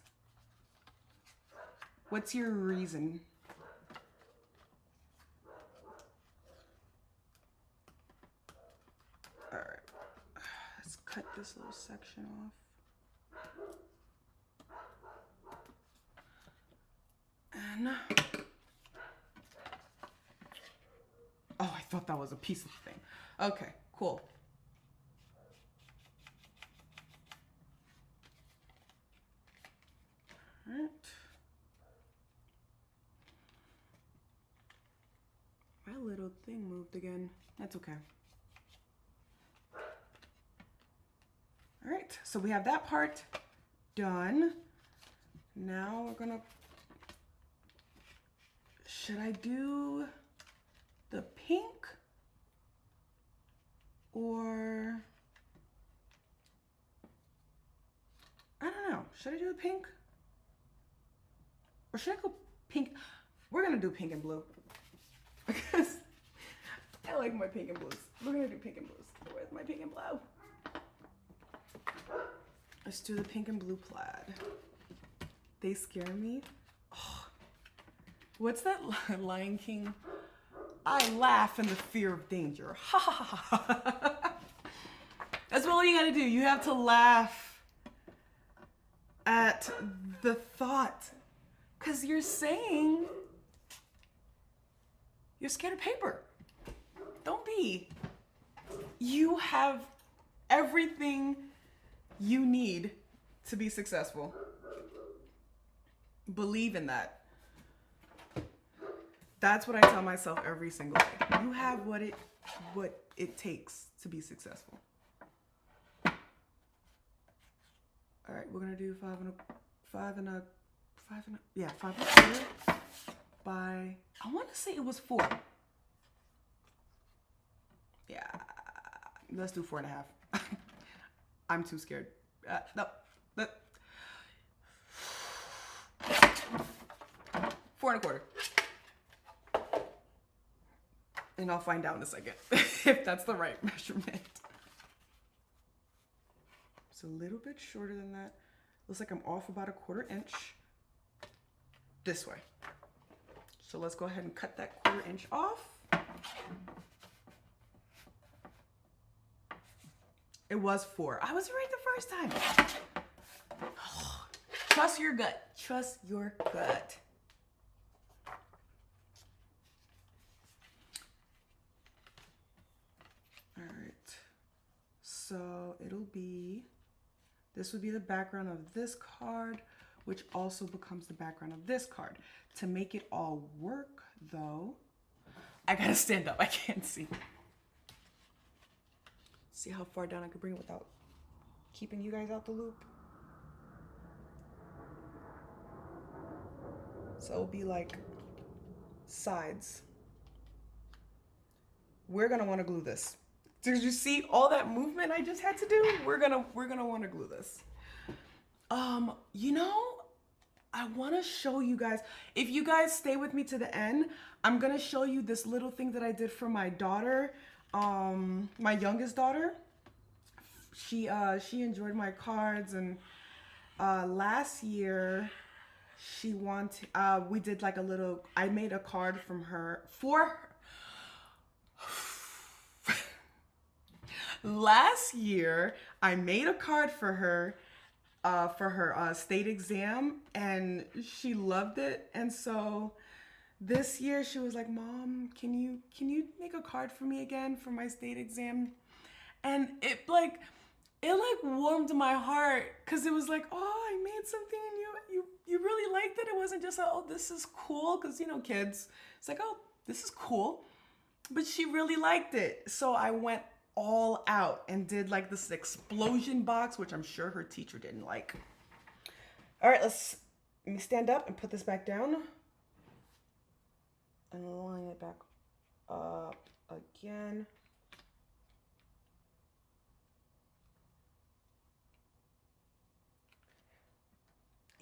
What's your reason? All right, let's cut this little section off. And, oh, I thought that was a piece of the thing. Okay, cool. All right. My little thing moved again. That's okay. All right, so we have that part done. Now we're gonna, should I do the pink or, I don't know, should I do the pink? Or should I go pink? We're gonna do pink and blue because I like my pink and blues. We're gonna do pink and blues. Where's my pink and blue? Let's do the pink and blue plaid. They scare me. Oh. What's that Lion King? I laugh in the fear of danger. Ha ha ha ha. That's all you gotta do. You have to laugh at the thought. Because you're saying you're scared of paper. Don't be. You have everything you need to be successful. Believe in that. That's what I tell myself every single day. You have what it takes to be successful. All right, we're gonna do five and a quarter by, I want to say it was 4. Yeah, let's do 4.5. I'm too scared. No. 4.25. And I'll find out in a second if that's the right measurement. It's a little bit shorter than that. Looks like I'm off about a 1/4 inch. This way. So let's go ahead and cut that 1/4 inch off. It was 4. I was right the first time. Oh, trust your gut. Trust your gut. All right. So it'll be, this would be the background of this card, which also becomes the background of this card. To make it all work though, I gotta stand up, I can't see. See how far down I could bring it without keeping you guys out the loop. So it'll be like sides. We're gonna wanna glue this. Did you see all that movement I just had to do? We're gonna wanna glue this. You know, I wanna show you guys, if you guys stay with me to the end, I'm gonna show you this little thing that I did for my daughter, my youngest daughter. She enjoyed my cards, and last year she wanted, we did like a little, I made a card from her, for her. Last year, I made a card for her state exam, and she loved it. And so this year she was like, "Mom, can you make a card for me again for my state exam?" And it like warmed my heart because it was like, oh, I made something and you really liked it. It wasn't just like, oh, this is cool, because kids, it's like, oh, this is cool, but she really liked it. So I went all out and did like this explosion box, which I'm sure her teacher didn't like. All right, let me stand up and put this back down and line it back up again.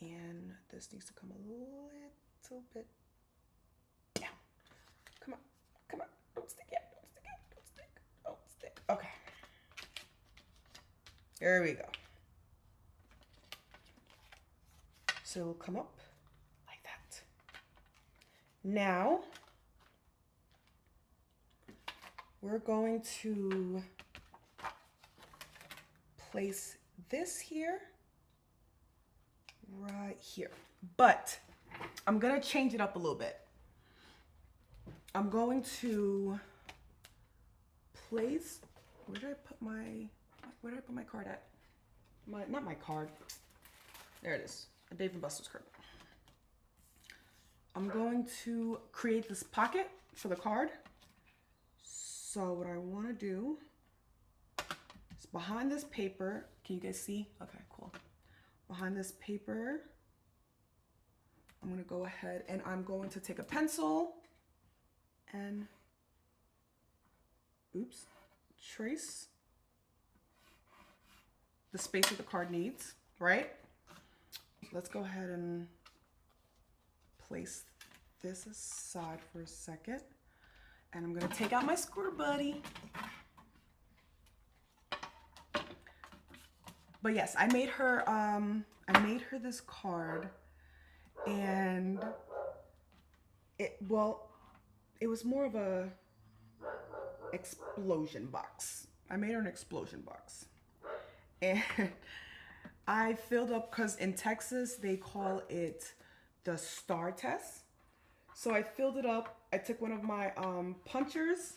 And this needs to come a little bit down. Come on, come on. Don't stick yet, don't stick yet, don't stick, don't stick. Okay. There we go. So it'll come up like that. Now, we're going to place this here, right here. But I'm gonna change it up a little bit. I'm going to place, where did I put my card at? Not my card. There it is, a Dave & Buster's card. I'm going to create this pocket for the card. So what I want to do is behind this paper, can you guys see? Okay, cool. Behind this paper, I'm going to go ahead and I'm going to take a pencil and, oops, trace the space that the card needs, right? Let's go ahead and place this aside for a second. And I'm gonna take out my square buddy. But yes, I made her this card, and it was more of a explosion box. I made her an explosion box. And I filled up, because in Texas they call it the star test. So I filled it up. I took one of my punchers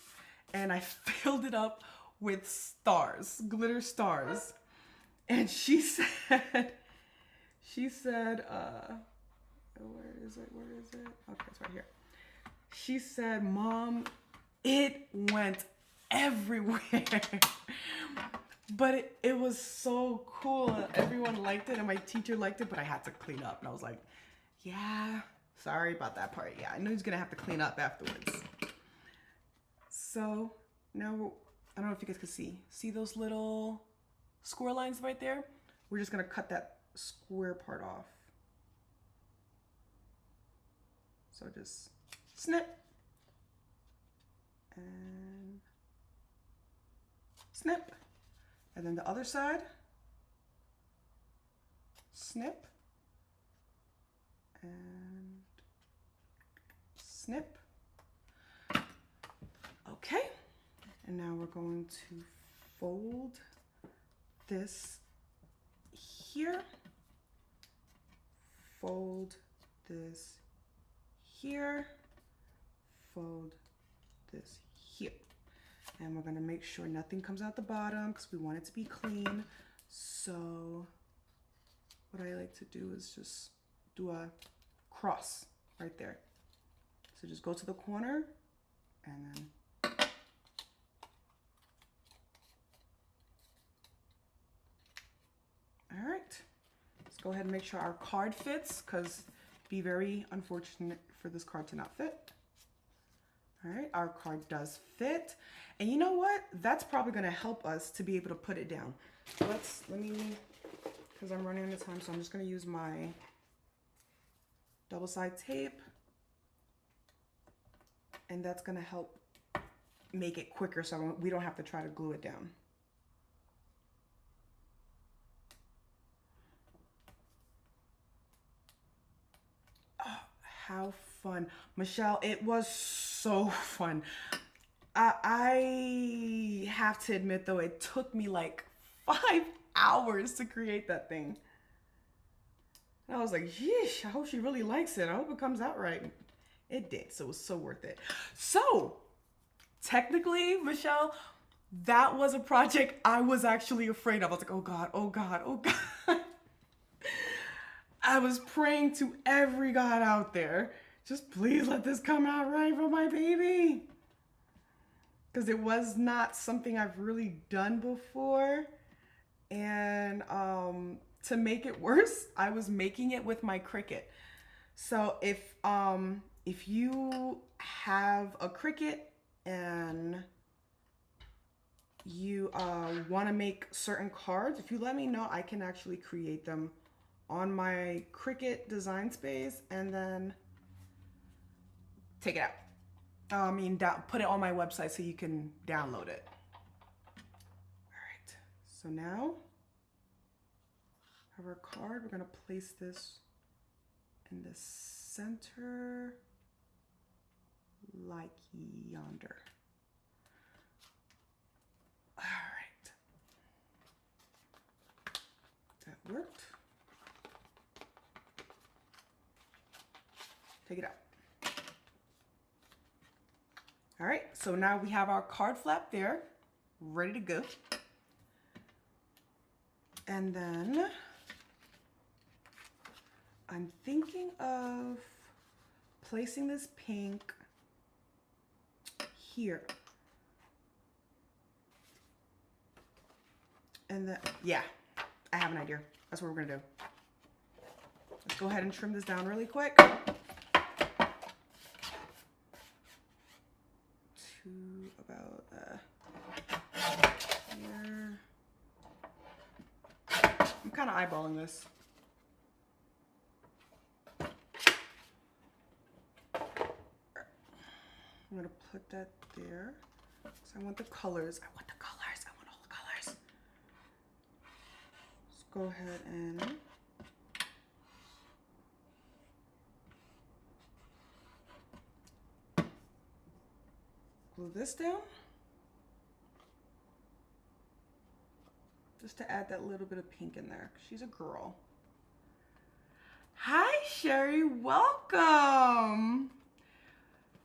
and I filled it up with stars, glitter stars. And she said, where is it? Okay, it's right here. She said, Mom, it went everywhere. But it was so cool. Everyone liked it and my teacher liked it, but I had to clean up. And I was like, yeah, sorry about that part. Yeah, I knew he's gonna have to clean up afterwards. So now, I don't know if you guys can see those little square lines right there? We're just gonna cut that square part off. So just snip and snip. And then the other side, snip and snip. Okay, and now we're going to fold this here, fold this here, fold this here. And we're gonna make sure nothing comes out the bottom because we want it to be clean. So what I like to do is just do a cross right there. So just go to the corner and then all right. Let's go ahead and make sure our card fits, because it'd be very unfortunate for this card to not fit. All right, our card does fit. And you know what? That's probably gonna help us to be able to put it down. Let me, because I'm running out of time, so I'm just gonna use my double-sided tape. And that's gonna help make it quicker so we don't have to try to glue it down. How fun. Michelle, it was so fun. I have to admit though, it took me like 5 hours to create that thing. And I was like, yeesh, I hope she really likes it. I hope it comes out right. It did, so it was so worth it. So, technically, Michelle, that was a project I was actually afraid of. I was like, oh God, oh God, oh God. I was praying to every God out there, just please let this come out right for my baby. Because it was not something I've really done before. And to make it worse, I was making it with my Cricut. So if you have a Cricut and you want to make certain cards, if you let me know, I can actually create them on my Cricut design space and then take it out. Put it on my website so you can download it. All right, so now have our card. We're gonna place this in the center, like yonder. All right, that worked. Take it out. All right, so now we have our card flap there, ready to go. And then I'm thinking of placing this pink here. And then, yeah, I have an idea. That's what we're gonna do. Let's go ahead and trim this down really quick. To about here. I'm kind of eyeballing this. I'm gonna put that there. So I want the colors. I want the colors. I want all the colors. Let's go ahead and glue this down. Just to add that little bit of pink in there. She's a girl. Hi, Sherry. Welcome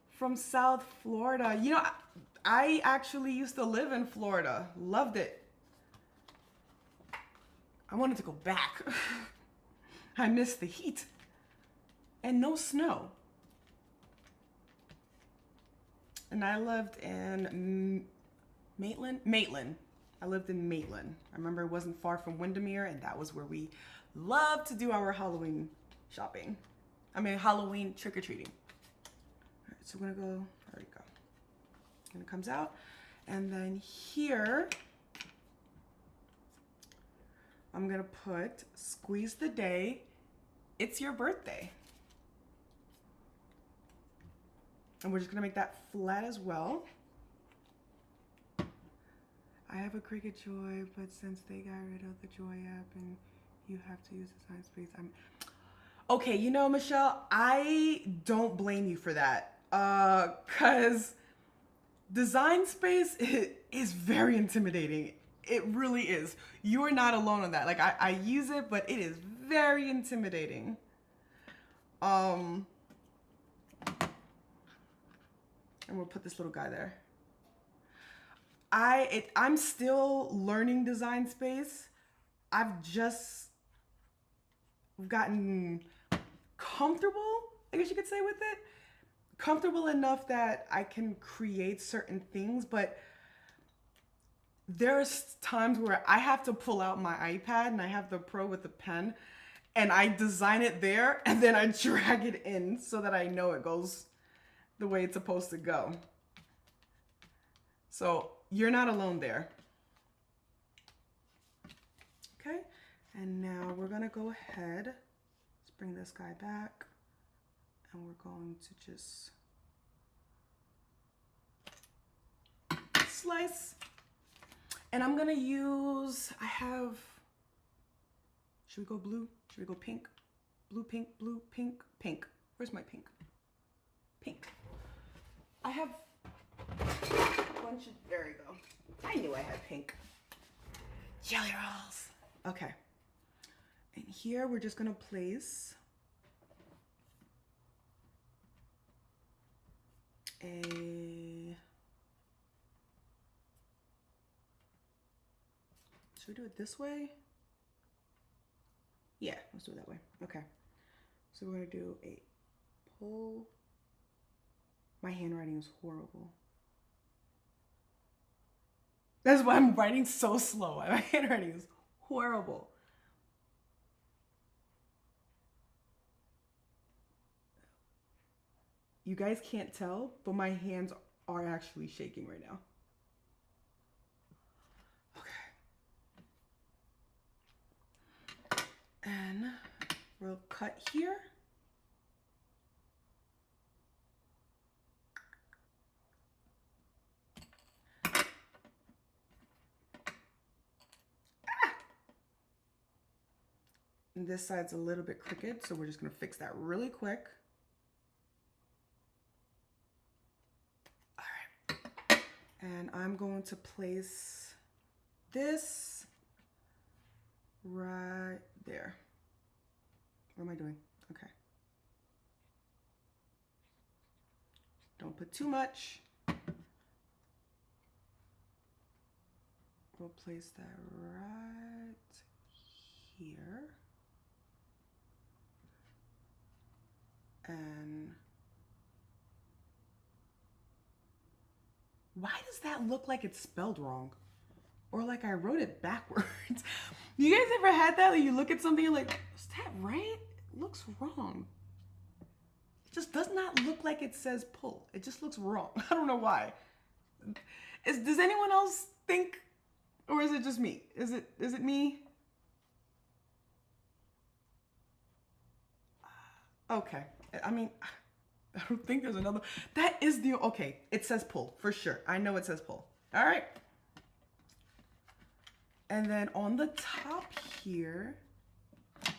from South Florida. You know, I actually used to live in Florida. Loved it. I wanted to go back. I miss the heat and no snow. And I lived in Maitland. I lived in Maitland. I remember it wasn't far from Windermere, and that was where we loved to do our Halloween shopping. Halloween trick-or-treating. All right, so we're gonna go, there we go. And it comes out. And then here, I'm gonna put Squeeze the Day, It's Your Birthday. And we're just gonna make that flat as well. I have a Cricut Joy, but since they got rid of the Joy app and you have to use Design Space, okay, you know, Michelle, I don't blame you for that. Cause Design Space is very intimidating. It really is. You are not alone on that. Like I use it, but it is very intimidating. And we'll put this little guy there. I'm still learning Design Space. I've just gotten comfortable, I guess you could say, with it. Comfortable enough that I can create certain things, but there's times where I have to pull out my iPad and I have the Pro with the pen and I design it there and then I drag it in so that I know it goes the way it's supposed to go. So you're not alone there. Okay, and now we're gonna go ahead, let's bring this guy back, and we're going to just slice. And I'm gonna use, should we go blue? Should we go pink? Blue, pink, blue, pink, pink. Where's my pink? Pink. I have a bunch of, there you go. I knew I had pink. Jelly rolls. Okay. And here we're just gonna place a, should we do it this way? Yeah, let's do it that way. Okay. So we're gonna do a pull. My handwriting is horrible. That's why I'm writing so slow. My handwriting is horrible. You guys can't tell, but my hands are actually shaking right now. Okay. And we'll cut here. And this side's a little bit crooked, so we're just gonna fix that really quick. All right. And I'm going to place this right there. What am I doing? Okay. Don't put too much. We'll place that right here. And why does that look like it's spelled wrong? Or like I wrote it backwards? You guys ever had that? Like you look at something, you're like, is that right? It looks wrong. It just does not look like it says pull. It just looks wrong. I don't know why. Does anyone else think, or is it just me? Is it me? Okay. I mean, I don't think there's another. That is the, okay. It says pull for sure. I know it says pull. All right. And then on the top here, I'm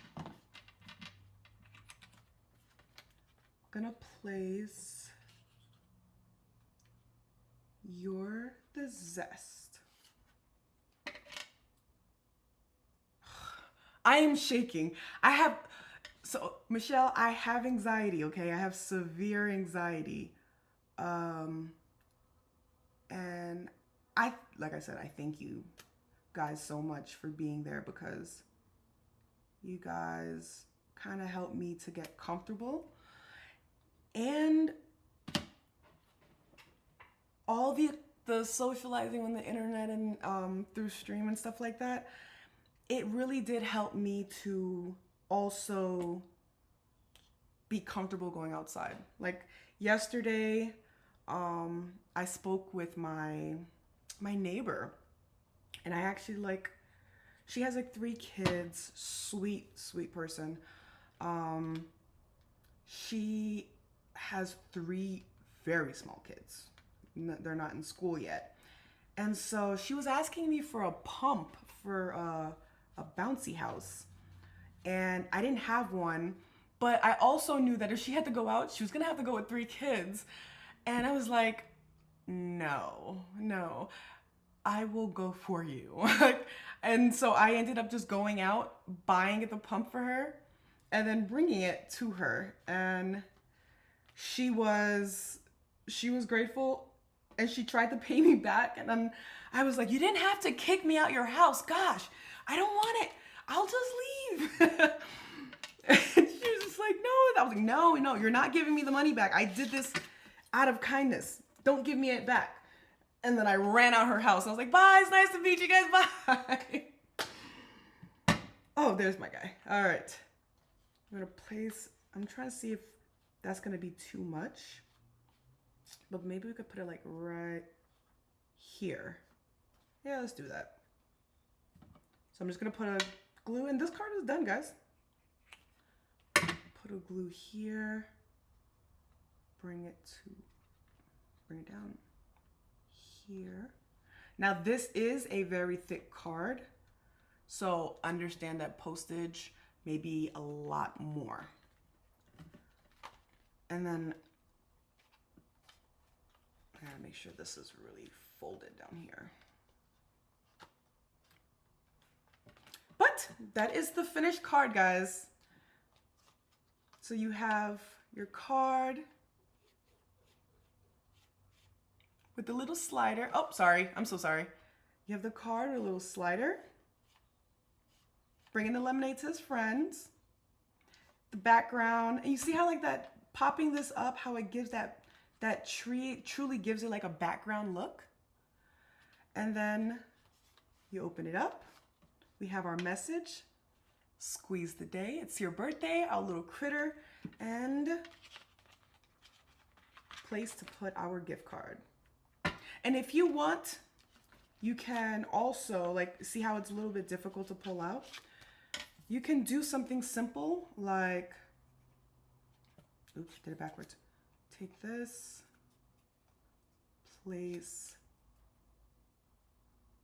gonna place the zest. I am shaking. So Michelle, I have anxiety, okay? I have severe anxiety. And like I said, I thank you guys so much for being there because you guys kind of helped me to get comfortable. And all the socializing on the internet and through stream and stuff like that, it really did help me to also be comfortable going outside. Like yesterday, I spoke with my neighbor, and I actually she has like 3 kids, sweet person. She has 3 very small kids. They're not in school yet. And so she was asking me for a pump for a bouncy house. And I didn't have one, but I also knew that if she had to go out, she was gonna have to go with 3 kids. And I was like, no, I will go for you. And so I ended up just going out, buying the pump for her, and then bringing it to her. And she was grateful, and she tried to pay me back. And then I was like, you didn't have to kick me out your house. Gosh, I don't want it. I'll just leave. And she was just like, no. I was like, no, you're not giving me the money back. I did this out of kindness. Don't give me it back. And then I ran out her house. I was like, bye, it's nice to meet you guys, bye. Oh, there's my guy. All right. I'm gonna I'm trying to see if that's gonna be too much. But maybe we could put it like right here. Yeah, let's do that. So I'm just gonna put a glue, and this card is done, guys. Put a glue here. Bring it down here. Now this is a very thick card, so understand that postage may be a lot more. And then I gotta make sure this is really folded down here. But that is the finished card, guys. So you have your card with the little slider. Oh, sorry. I'm so sorry. You have the card with a little slider. Bringing the lemonade to his friends. The background. And you see how like that, popping this up, how it gives that tree, truly gives it like a background look. And then you open it up. We have our message. Squeeze the day. It's your birthday, our little critter, and place to put our gift card. And if you want, you can also, like, see how it's a little bit difficult to pull out? You can do something simple like, oops, did it backwards. Take this, place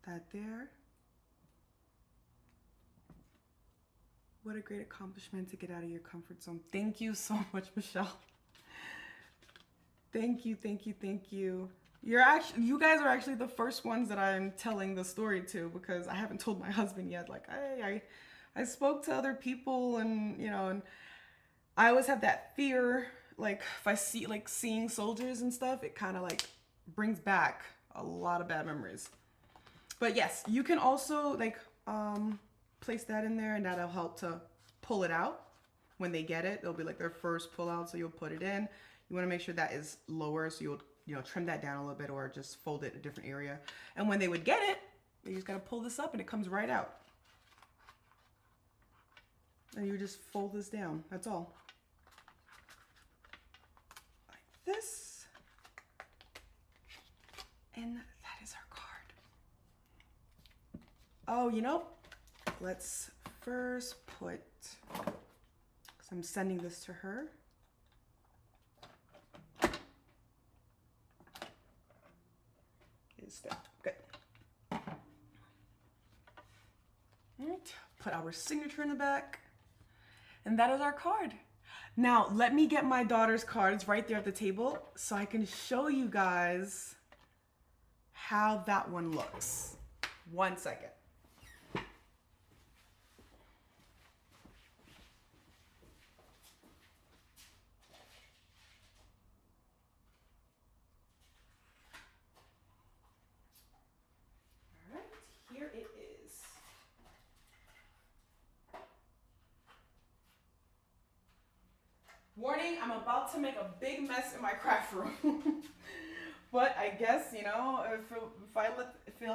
that there. What a great accomplishment to get out of your comfort zone. Thank you so much, Michelle. Thank you, thank you, thank you. You guys are actually the first ones that I'm telling the story to, because I haven't told my husband yet. Like, hey, I spoke to other people, and you know, and I always have that fear. Like if I see like seeing soldiers and stuff, it kind of like brings back a lot of bad memories. But yes, you can also like place that in there, and that'll help to pull it out when they get it. It'll be like their first pull out, so you'll put it in. You want to make sure that is lower, so you'll trim that down a little bit, or just fold it a different area. And when they would get it, you just got to pull this up and it comes right out. And you just fold this down. That's all. Like this. And that is our card. Oh, let's first put, because I'm sending this to her. Good. All right, put our signature in the back. And that is our card. Now, let me get my daughter's cards right there at the table so I can show you guys how that one looks. 1 second. Warning, I'm about to make a big mess in my craft room. But I guess, if I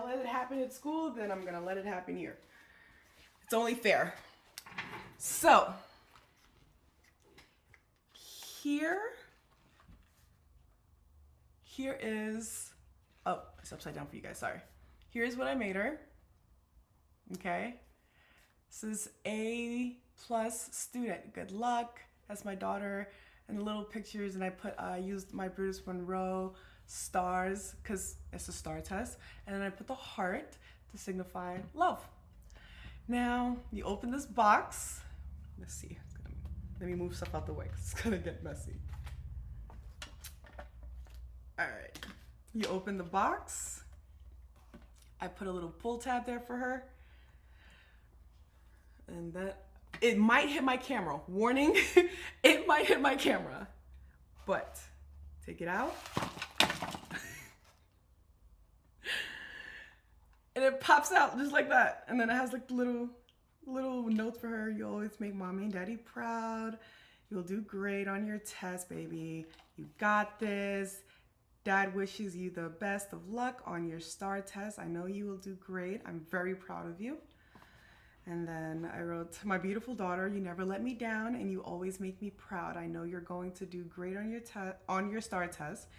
let it happen at school, then I'm going to let it happen here. It's only fair. So, here is, oh, it's upside down for you guys, sorry. Here's what I made her. Okay. This is A+ student. Good luck. That's my daughter, and the little pictures, and I used my Brutus Monroe stars because it's a star test, and then I put the heart to signify love. Now you open this box. Let's see. Let me move stuff out the way because it's gonna get messy. All right. You open the box. I put a little pull tab there for her, and that. It might hit my camera. Warning, it might hit my camera. But take it out. And it pops out just like that. And then it has like little notes for her. You always make mommy and daddy proud. You'll do great on your test, baby. You got this. Dad wishes you the best of luck on your STAR test. I know you will do great. I'm very proud of you. And then I wrote, my beautiful daughter, you never let me down and you always make me proud. I know you're going to do great on your STAR test.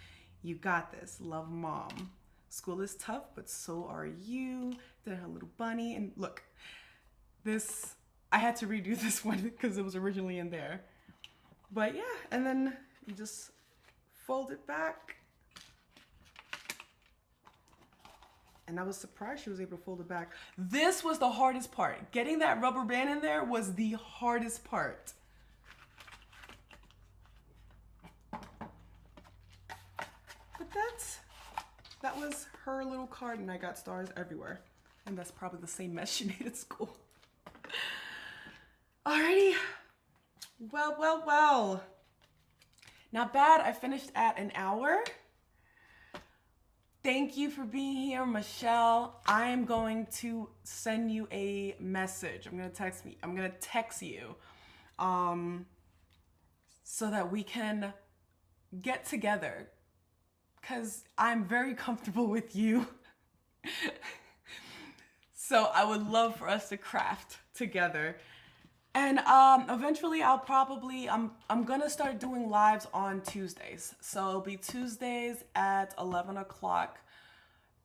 You got this. Love, Mom. School is tough, but so are you. Then her little bunny. And look, this, I had to redo this one because it was originally in there. But yeah, and then you just fold it back. And I was surprised she was able to fold it back. This was the hardest part. Getting that rubber band in there was the hardest part. But that was her little card, and I got stars everywhere. And that's probably the same mess she made at school. Alrighty. Well. Not bad. I finished at an hour. Thank you for being here, Michelle. I am going to send you a message. I'm gonna text you so that we can get together, because I'm very comfortable with you. So I would love for us to craft together. And eventually I'm gonna start doing lives on Tuesdays. So it'll be Tuesdays at 11 o'clock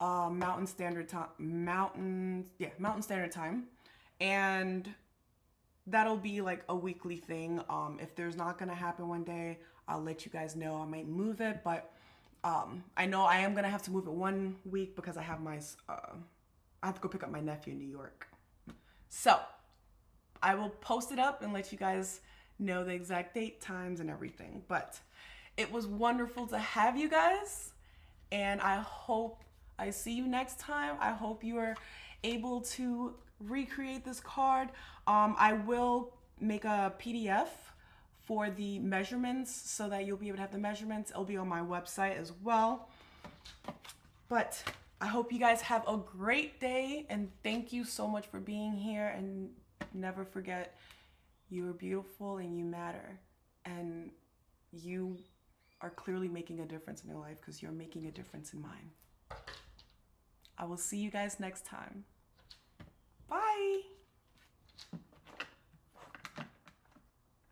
Mountain Standard Time. And that'll be like a weekly thing. If there's not gonna happen one day, I'll let you guys know. I might move it, but I know I am gonna have to move it one week because I have I have to go pick up my nephew in New York. So I will post it up and let you guys know the exact date, times, and everything. But it was wonderful to have you guys, and I hope I see you next time. I hope you are able to recreate this card. I will make a PDF for the measurements so that you'll be able to have the measurements. It'll be on my website as well. But I hope you guys have a great day, and thank you so much for being here. And never forget, you are beautiful and you matter, and you are clearly making a difference in your life because you're making a difference in mine. I will see you guys next time.